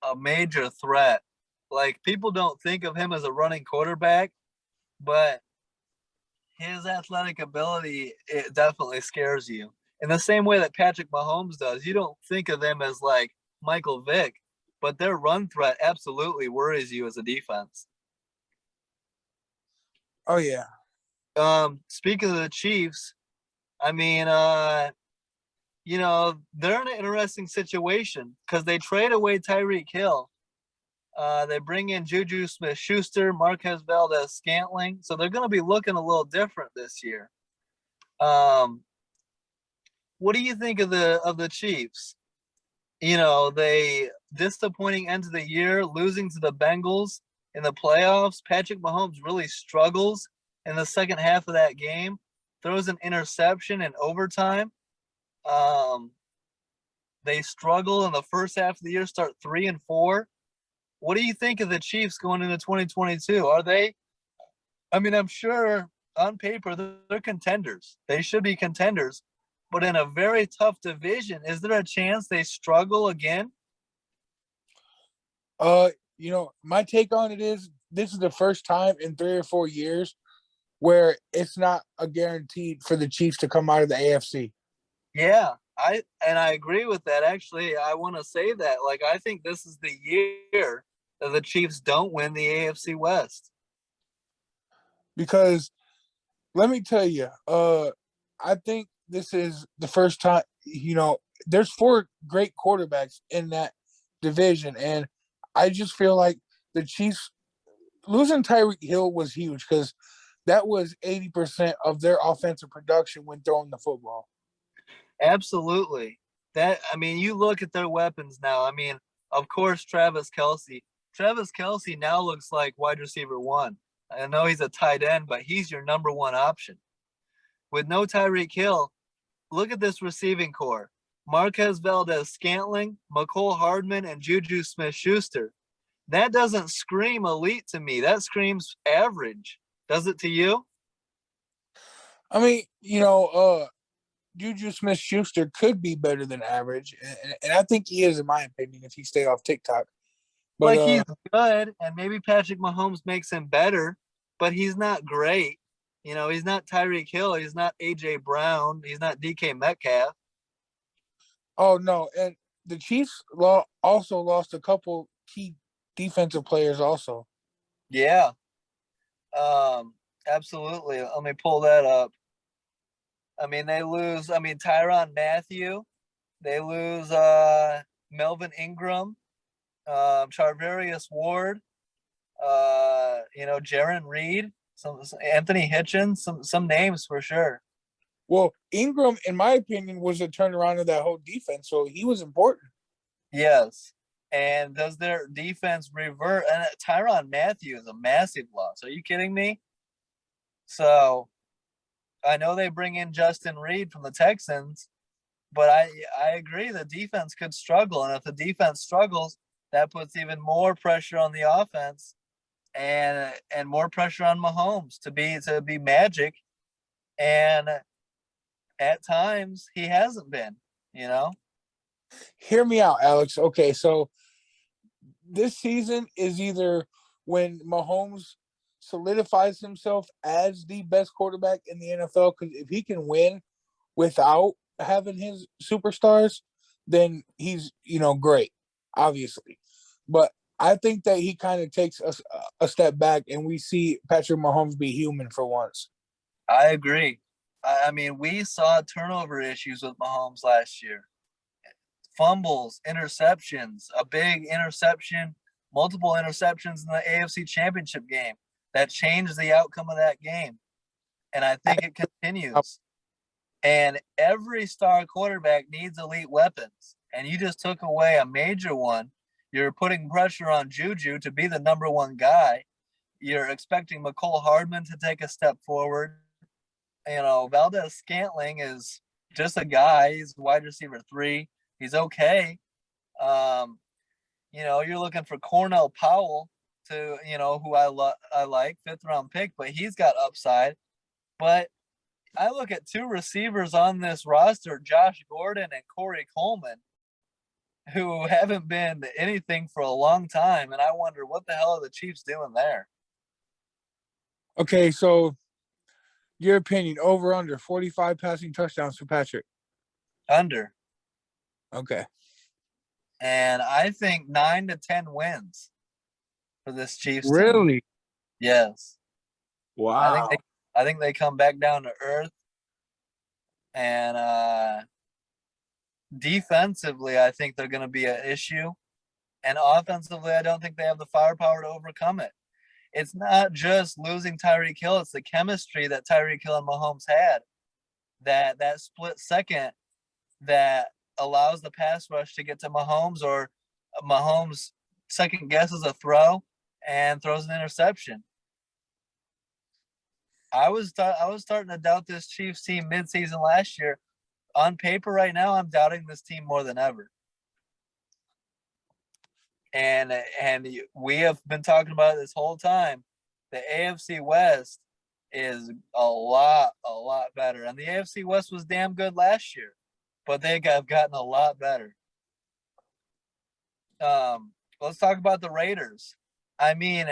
a major threat. Like, people don't think of him as a running quarterback, but his athletic ability, it definitely scares you. In the same way that Patrick Mahomes does. You don't think of them as like Michael Vick, but their run threat absolutely worries you as a defense. Oh yeah. Speaking of the Chiefs, I mean, they're in an interesting situation because they trade away Tyreek Hill. They bring in Juju Smith-Schuster, Marquez Valdez-Scantling, so they're going to be looking a little different this year. What do you think of the Chiefs? They disappointing end of the year, losing to the Bengals in the playoffs. Patrick Mahomes really struggles in the second half of that game, throws an interception in overtime. They struggle in the first half of the year, start 3-4. What do you think of the Chiefs going into 2022? Are they? I mean, I'm sure on paper they're contenders. They should be contenders, but in a very tough division, is there a chance they struggle again? My take on it is this is the first time in 3 or 4 years where it's not a guaranteed for the Chiefs to come out of the AFC. Yeah, I agree with that. Actually, I want to say that. Like, I think this is the year that the Chiefs don't win the AFC West. Because let me tell you, I think this is the first time, there's 4 great quarterbacks in that division. And I just feel like the Chiefs losing Tyreek Hill was huge because that was 80% of their offensive production when throwing the football. Absolutely. You look at their weapons now. I mean, of course, Travis Kelce. Travis Kelce now looks like wide receiver 1. I know he's a tight end, but he's your number 1 option. With no Tyreek Hill, look at this receiving core. Marquez Valdez-Scantling, McCole Hardman, and Juju Smith-Schuster. That doesn't scream elite to me. That screams average. Does it to you? I mean, Juju Smith-Schuster could be better than average, and I think he is, in my opinion, if he stay off TikTok. But Like, he's good, and maybe Patrick Mahomes makes him better, but he's not great. He's not Tyreek Hill. He's not A.J. Brown. He's not DK Metcalf. Oh no, and the Chiefs also lost a couple key defensive players also. Yeah, absolutely. Let me pull that up. I mean, they lose. I mean, Tyrann Mathieu. They lose Melvin Ingram, Charvarius Ward. Jaron Reed, some Anthony Hitchens, some names for sure. Well, Ingram, in my opinion, was a turnaround of that whole defense, so he was important. Yes. And does their defense revert? And Tyrann Mathieu is a massive loss. Are you kidding me? So I know they bring in Justin Reed from the Texans, but I agree the defense could struggle. And if the defense struggles, that puts even more pressure on the offense and more pressure on Mahomes to be magic. And at times he hasn't been, you know. Hear me out, Alex. Okay, so this season is either when Mahomes solidifies himself as the best quarterback in the NFL, because if he can win without having his superstars, then he's great, obviously. But I think that he kind of takes a step back, and we see Patrick Mahomes be human for once. I agree. I mean, we saw turnover issues with Mahomes last year. Fumbles, interceptions, a big interception, multiple interceptions in the AFC Championship game that changed the outcome of that game. And I think it continues. And every star quarterback needs elite weapons. And you just took away a major one. You're putting pressure on Juju to be the number one guy. You're expecting McCole Hardman to take a step forward. Valdez Scantling is just a guy. He's wide receiver 3. He's okay. You're looking for Cornell Powell to, who I like, 5th round pick, but he's got upside. But I look at 2 receivers on this roster, Josh Gordon and Corey Coleman, who haven't been anything for a long time. And I wonder what the hell are the Chiefs doing there? Okay, so your opinion, over under 45 passing touchdowns for Patrick? Under. Okay. And I think 9 to 10 wins for this Chiefs team. Really? Yes. Wow. I think they come back down to earth. And defensively, I think they're going to be an issue. And offensively, I don't think they have the firepower to overcome it. It's not just losing Tyreek Hill. It's the chemistry that Tyreek Hill and Mahomes had. That split second that allows the pass rush to get to Mahomes, or Mahomes second guesses a throw and throws an interception. I was starting to doubt this Chiefs team midseason last year. On paper right now, I'm doubting this team more than ever. And we have been talking about it this whole time. The AFC West is a lot better. And the AFC West was damn good last year, but they have gotten a lot better. Let's talk about the Raiders. I mean,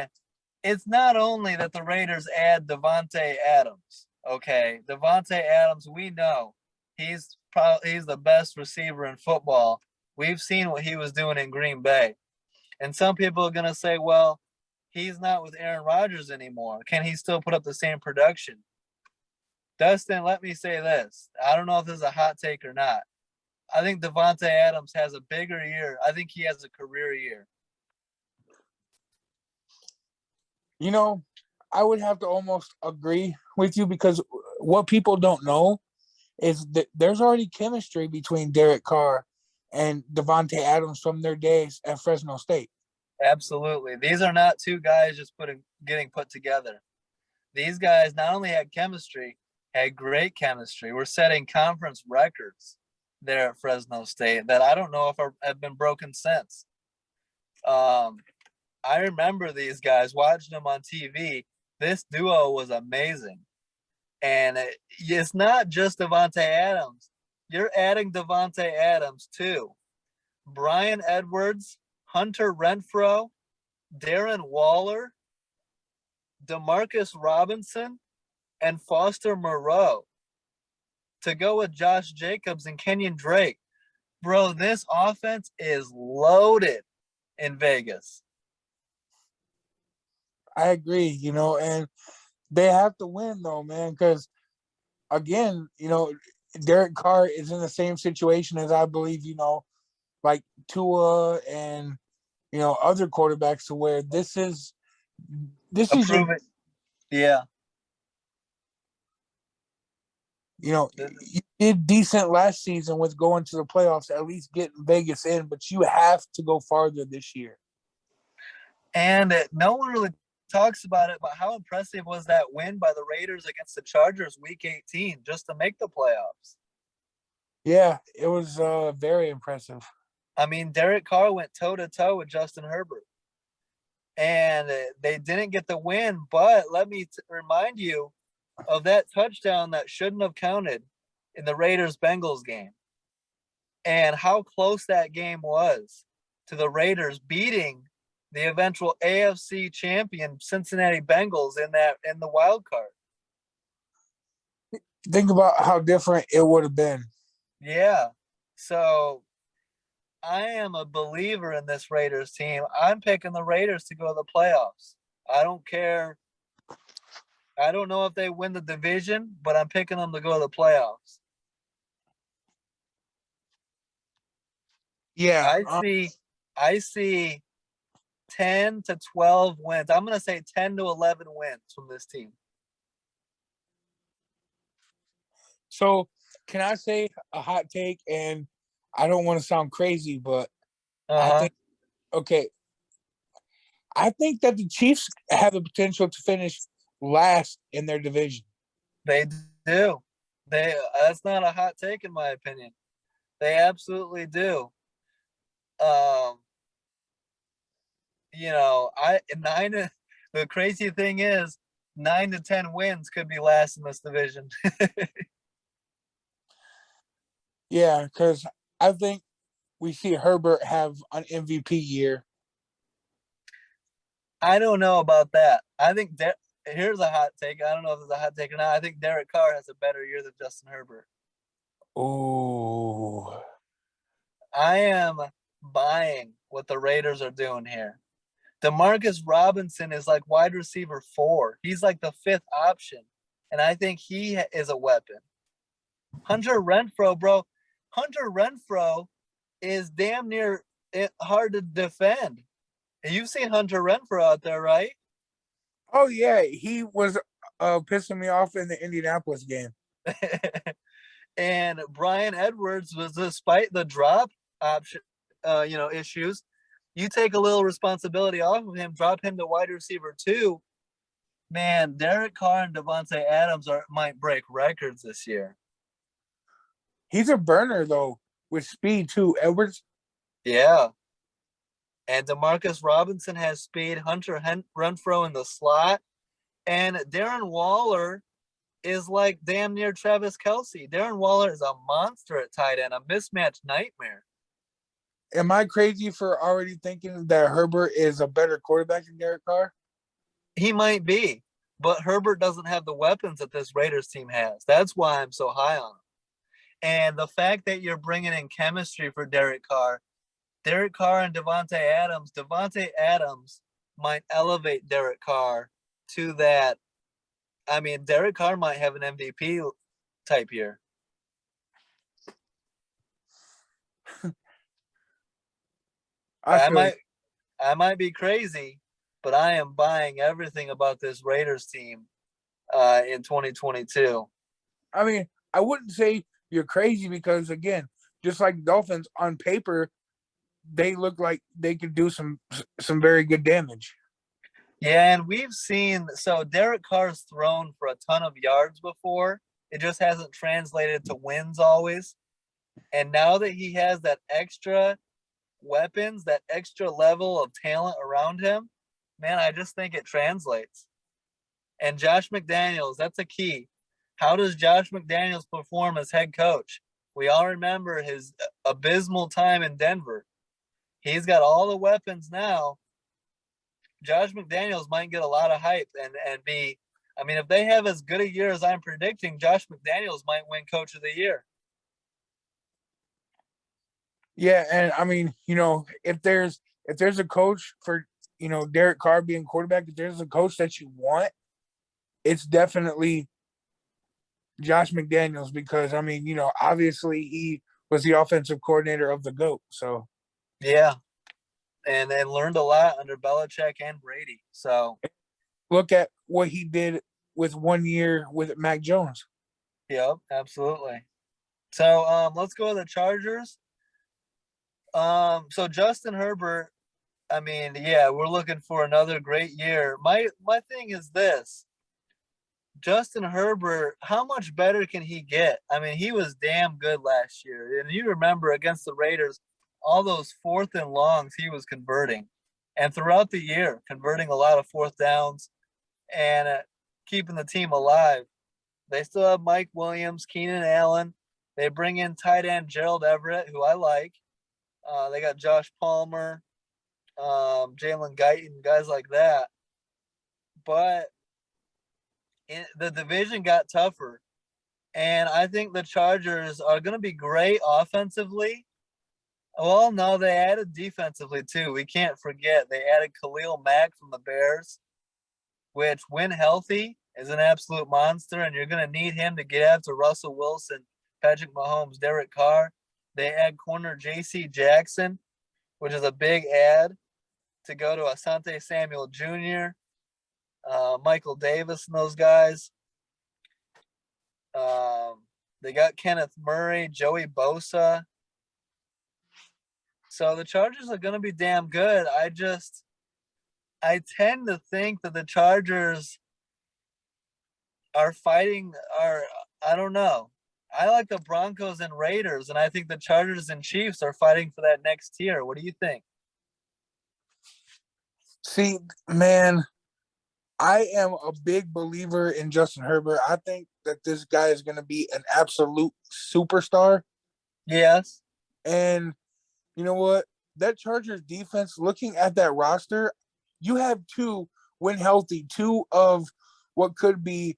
it's not only that the Raiders add Devontae Adams. Okay, Devontae Adams, we know he's the best receiver in football. We've seen what he was doing in Green Bay. And some people are going to say, well, he's not with Aaron Rodgers anymore. Can he still put up the same production? Dustin, let me say this. I don't know if this is a hot take or not. I think Devontae Adams has a bigger year. I think he has a career year. I would have to almost agree with you, because what people don't know is that there's already chemistry between Derek Carr and Devontae Adams from their days at Fresno State. Absolutely. These are not 2 guys just getting put together. These guys not only had chemistry, had great chemistry. We're setting conference records there at Fresno State that I don't know if have been broken since. I remember these guys, watching them on TV. This duo was amazing. And it's not just Devontae Adams. You're adding Devontae Adams too. Brian Edwards, Hunter Renfrow, Darren Waller, Demarcus Robinson, and Foster Moreau to go with Josh Jacobs and Kenyon Drake. Bro, this offense is loaded in Vegas. I agree, and they have to win though, man, because again, Derek Carr is in the same situation as I believe, like Tua and other quarterbacks, to where this is your, Approve it. Yeah. you did decent last season with going to the playoffs, at least getting Vegas in, but you have to go farther this year. And no one really talks about it, but how impressive was that win by the Raiders against the Chargers week 18 just to make the playoffs? Yeah, it was very impressive. I mean, Derek Carr went toe to toe with Justin Herbert, and they didn't get the win. But let me remind you of that touchdown that shouldn't have counted in the Raiders Bengals game, and how close that game was to the Raiders beating the eventual AFC champion Cincinnati Bengals in the wild card. Think about how different it would have been. Yeah. So I am a believer in this Raiders team. I'm picking the Raiders to go to the playoffs. I don't care. I don't know if they win the division, but I'm picking them to go to the playoffs. Yeah. I see 10 to 12 wins. I'm going to say 10 to 11 wins from this team. So, can I say a hot take? And I don't want to sound crazy, but I think that the Chiefs have the potential to finish last in their division. They do. That's not a hot take in my opinion. They absolutely do. The crazy thing is 9 to 10 wins could be last in this division. Yeah, because I think we see Herbert have an MVP year. I don't know about that. I think here's a hot take. I don't know if it's a hot take or not. I think Derek Carr has a better year than Justin Herbert. Oh, I am buying what the Raiders are doing here. Demarcus Robinson is like wide receiver 4. He's like the 5th option, and I think he is a weapon. Hunter Renfrow, bro. Hunter Renfrow is damn near hard to defend. You've seen Hunter Renfrow out there, right? Oh yeah, he was pissing me off in the Indianapolis game. And Brian Edwards was, despite the drop option, issues, you take a little responsibility off of him, drop him to wide receiver 2. Man, Derek Carr and Devontae Adams might break records this year. He's a burner though, with speed too. Edwards. Yeah. And Demarcus Robinson has speed. Hunter Renfrow in the slot. And Darren Waller is like damn near Travis Kelce. Darren Waller is a monster at tight end, a mismatch nightmare. Am I crazy for already thinking that Herbert is a better quarterback than Derek Carr? He might be, but Herbert doesn't have the weapons that this Raiders team has. That's why I'm so high on him. And the fact that you're bringing in chemistry for Derek Carr and Devontae Adams might elevate Derek Carr to that. I mean, Derek Carr might have an MVP type year. I might be crazy, but I am buying everything about this Raiders team in 2022. I mean, I wouldn't say you're crazy because, again, just like Dolphins, on paper, they look like they could do some very good damage. Yeah, and we've seen, so Derek Carr's thrown for a ton of yards before. It just hasn't translated to wins always. And now that he has that extra weapons, that extra level of talent around him, man, I just think it translates. And Josh McDaniels, that's a key. How does Josh McDaniels perform as head coach? We all remember his abysmal time in Denver. He's got all the weapons now. Josh McDaniels might get a lot of hype and be, I mean, if they have as good a year as I'm predicting, Josh McDaniels might win coach of the year. Yeah, and I mean, if there's a coach for, Derek Carr being quarterback, if there's a coach that you want, it's definitely Josh McDaniels, because I mean, obviously he was the offensive coordinator of the GOAT. So Yeah, and learned a lot under Belichick and Brady. So, look at what he did with 1 year with Mac Jones. yep, absolutely. So, let's go to the Chargers. So Justin Herbert, I mean, yeah, we're looking for another great year. My thing is this. Justin Herbert, how much better can he get? I mean, he was damn good last year. And you remember against the Raiders, all those fourth and longs he was converting. And throughout the year, converting a lot of fourth downs and keeping the team alive. They still have Mike Williams, Keenan Allen. They bring in tight end Gerald Everett, who I like. They got Josh Palmer, Jalen Guyton, guys like that. But the division got tougher. And I think the Chargers are going to be great offensively. Well, no, they added defensively too. We can't forget they added Khalil Mack from the Bears, which, when healthy, is an absolute monster. And you're going to need him to get after Russell Wilson, Patrick Mahomes, Derek Carr. They add corner J.C. Jackson, which is a big add to go to Asante Samuel Jr., Michael Davis, and those guys. They got Kenneth Murray, Joey Bosa. So the Chargers are going to be damn good. I tend to think that the Chargers are fighting, I don't know. I like the Broncos and Raiders, and I think the Chargers and Chiefs are fighting for that next tier. What do you think? See, man, I am a big believer in Justin Herbert. I think that this guy is going to be an absolute superstar. Yes. And you know what? That Chargers defense, looking at that roster, you have two, when healthy, two of what could be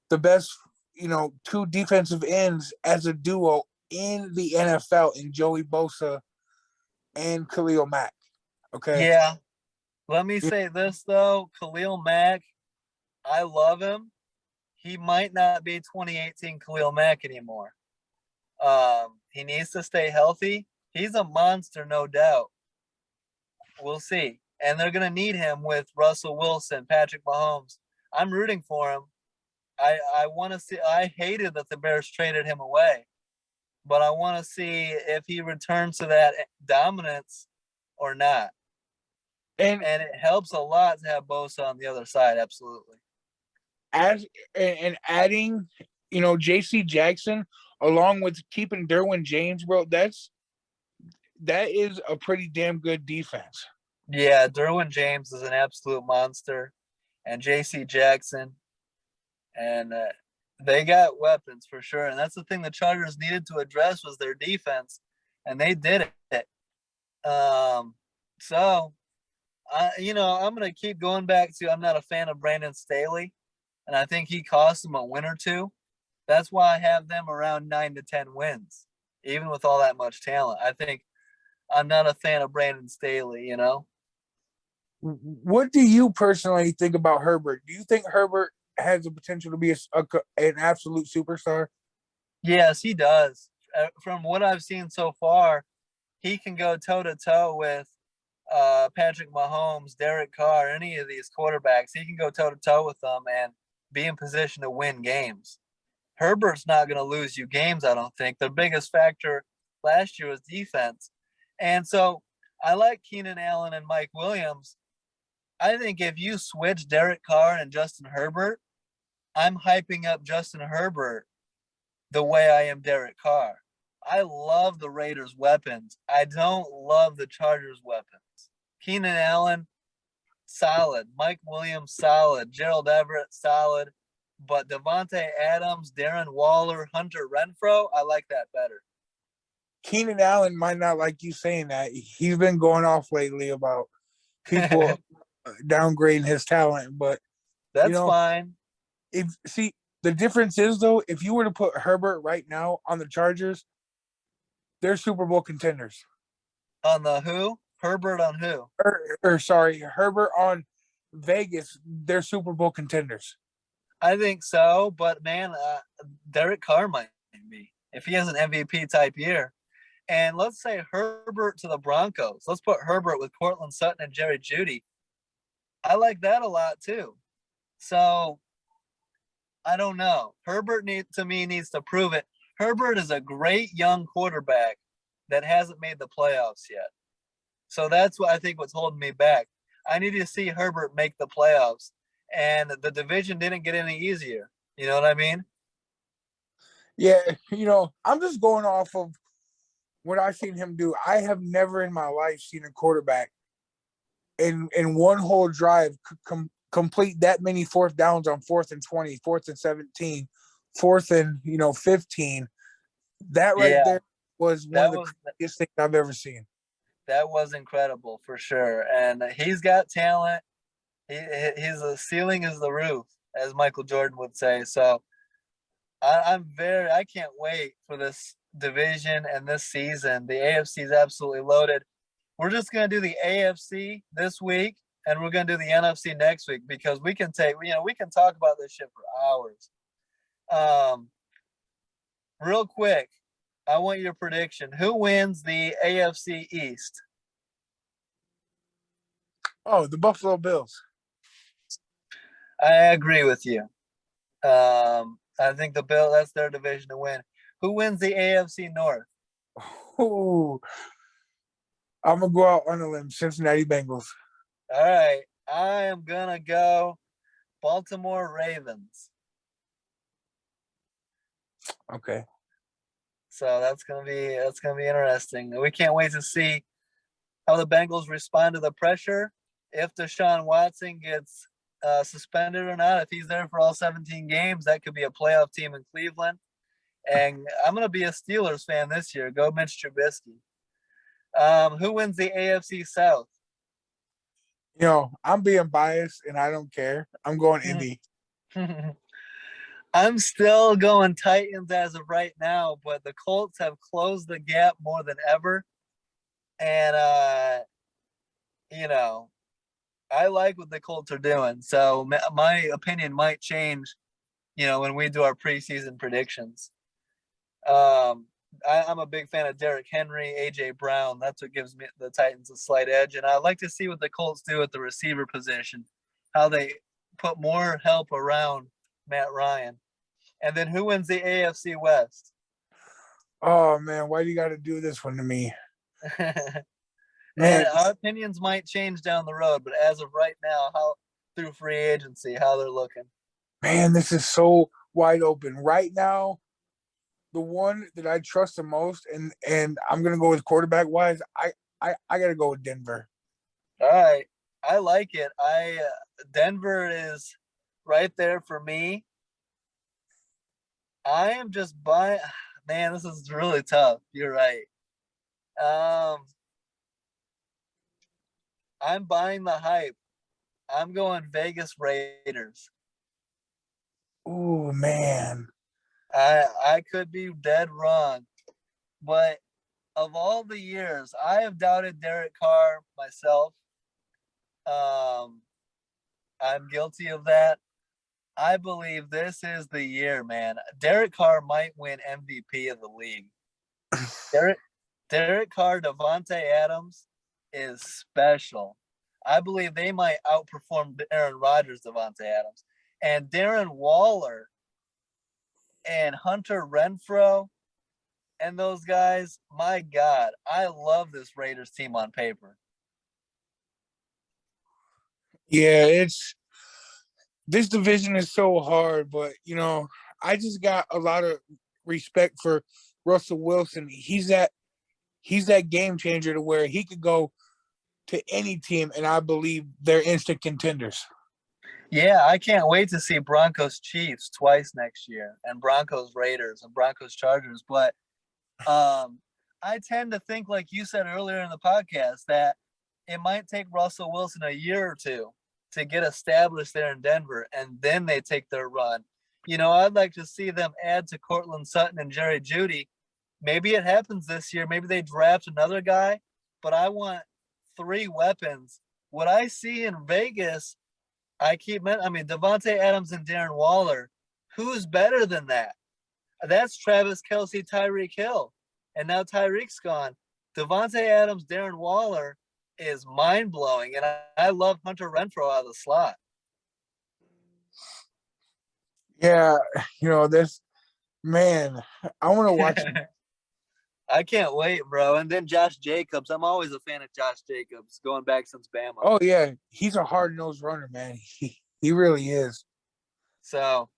the best, two defensive ends as a duo in the NFL in Joey Bosa and Khalil Mack. Okay. Yeah. Let me say this, though. Khalil Mack, I love him. He might not be 2018 Khalil Mack anymore. He needs to stay healthy. He's a monster, no doubt. We'll see. And they're going to need him with Russell Wilson, Patrick Mahomes. I'm rooting for him. I want to see. I hated that the Bears traded him away, but I want to see if he returns to that dominance or not. And it helps a lot to have Bosa on the other side. Absolutely. Adding, J.C. Jackson along with keeping Derwin James, bro, that is a pretty damn good defense. Yeah, Derwin James is an absolute monster, and J.C. Jackson, and they got weapons for sure. And that's the thing the Chargers needed to address was their defense, and they did it. So, I'm going to keep going back to I'm not a fan of Brandon Staley, and I think he cost them a win or two. That's why I have them around 9 to 10 wins, even with all that much talent. I think I'm not a fan of Brandon Staley, What do you personally think about Herbert? Do you think Herbert has the potential to be an absolute superstar? Yes, he does. From what I've seen so far, he can go toe to toe with Patrick Mahomes, Derek Carr, any of these quarterbacks. He can go toe to toe with them and be in position to win games. Herbert's not going to lose you games, I don't think. The biggest factor last year was defense. And so I like Keenan Allen and Mike Williams. I think if you switch Derek Carr and Justin Herbert, I'm hyping up Justin Herbert the way I am Derek Carr. I love the Raiders' weapons. I don't love the Chargers' weapons. Keenan Allen, solid. Mike Williams, solid. Gerald Everett, solid. But Devontae Adams, Darren Waller, Hunter Renfrow, I like that better. Keenan Allen might not like you saying that. He's been going off lately about people downgrading his talent, but that's fine. The difference is though, if you were to put Herbert right now on the Chargers, they're Super Bowl contenders. On the who? Herbert on who? Herbert on Vegas, they're Super Bowl contenders. I think so, but man, Derek Carr might be if he has an MVP type year. And let's say Herbert to the Broncos. Let's put Herbert with Cortland Sutton and Jerry Jeudy. I like that a lot too. So I don't know. Herbert to me needs to prove it. Herbert is a great young quarterback that hasn't made the playoffs yet. So that's what I think what's holding me back. I need to see Herbert make the playoffs, and the division didn't get any easier. You know what I mean? Yeah, I'm just going off of what I've seen him do. I have never in my life seen a quarterback in one whole drive complete that many fourth downs on 4th and 20, 4th and 17, 4th and 15. That right Yeah, there was one of that the was craziest things I've ever seen. that was incredible for sure, and he's got talent. His ceiling is the roof, as Michael Jordan would say. So I can't wait for this division and this season. The AFC is absolutely loaded. We're just gonna do the AFC this week, and we're gonna do the NFC next week because we can talk about this shit for hours. Um, Real quick, I want your prediction. Who wins the AFC East? Oh, the Buffalo Bills. I agree with you. I think that's their division to win. Who wins the AFC North? Ooh, I'm gonna go out on a limb. Cincinnati Bengals. All right, I am gonna go Baltimore Ravens. Okay. So that's gonna be interesting. We can't wait to see how the Bengals respond to the pressure. If Deshaun Watson gets suspended or not, if he's there for all 17 games, that could be a playoff team in Cleveland. And I'm gonna be a Steelers fan this year. Go Mitch Trubisky. Who wins the AFC South? I'm being biased and I don't care. I'm going Indy. I'm still going Titans as of right now, but the Colts have closed the gap more than ever. And I like what the Colts are doing. So my opinion might change, when we do our preseason predictions. I'm a big fan of Derrick Henry, AJ Brown. That's what gives me the Titans a slight edge. And I'd like to see what the Colts do at the receiver position, how they put more help around Matt Ryan. And then who wins the AFC West? Oh man, why do you got to do this one to me, And man? our opinions might change down the road, but as of right now, how through free agency, how they're looking. Man, this is so wide open right now. The one that I trust the most, and I'm gonna go with quarterback wise. I gotta go with Denver. All right, I like it. Denver is right there for me. I am just buying. Man, this is really tough. You're right. Um, I'm buying the hype. I'm going Vegas Raiders. Oh man, I could be dead wrong, but of all the years, I have doubted Derek Carr myself. Um, I'm guilty of that. I believe this is the year, man. Derek Carr might win MVP of the league. Derek Derek Carr, Devontae Adams is special. I believe they might outperform Aaron Rodgers, Devontae Adams, and Darren Waller and Hunter Renfro and those guys. My God, I love this Raiders team on paper. yeah, it's this division is so hard, but I just got a lot of respect for Russell Wilson. He's that game changer to where he could go to any team, and I believe they're instant contenders. Yeah, I can't wait to see Broncos Chiefs twice next year, and Broncos Raiders and Broncos Chargers. But I tend to think, like you said earlier in the podcast, that it might take Russell Wilson a year or two to get established there in Denver, and then they take their run. I'd like to see them add to Cortland Sutton and Jerry Jeudy. Maybe it happens this year. Maybe they draft another guy, but I want three weapons. What I see in Vegas Devontae Adams and Darren Waller. Who's better than that? That's Travis Kelce, Tyreek Hill. And now Tyreek's gone. Devontae Adams, Darren Waller is mind-blowing. And I love Hunter Renfrow out of the slot. Yeah, this man, I want to watch. I can't wait, bro. And then Josh Jacobs. I'm always a fan of Josh Jacobs, going back since Bama. Oh yeah, he's a hard-nosed runner, man. He really is. So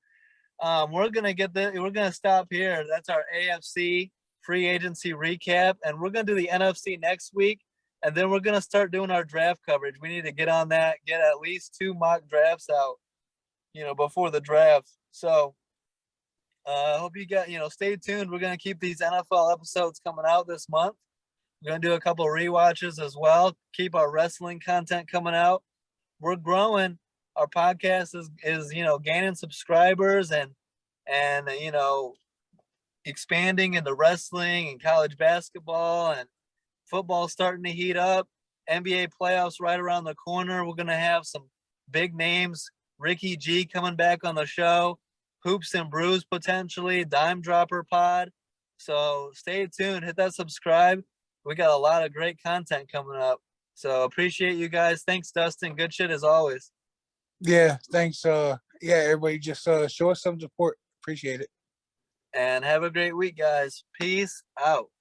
we're gonna stop here. That's our AFC free agency recap, and we're gonna do the NFC next week, and then we're gonna start doing our draft coverage. We need to get on that, get at least 2 mock drafts out, before the draft. So I hope you stay tuned. We're gonna keep these NFL episodes coming out this month. We're gonna do a couple of rewatches as well. Keep our wrestling content coming out. We're growing. Our podcast is gaining subscribers and expanding into wrestling and college basketball, and football starting to heat up. NBA playoffs right around the corner. We're gonna have some big names. Ricky G coming back on the show. Hoops and Brews potentially. Dime Dropper Pod. So stay tuned. Hit that subscribe. We got a lot of great content coming up. So appreciate you guys. Thanks, Dustin. Good shit as always. Yeah, thanks. Everybody just show us some support. Appreciate it. And have a great week, guys. Peace out.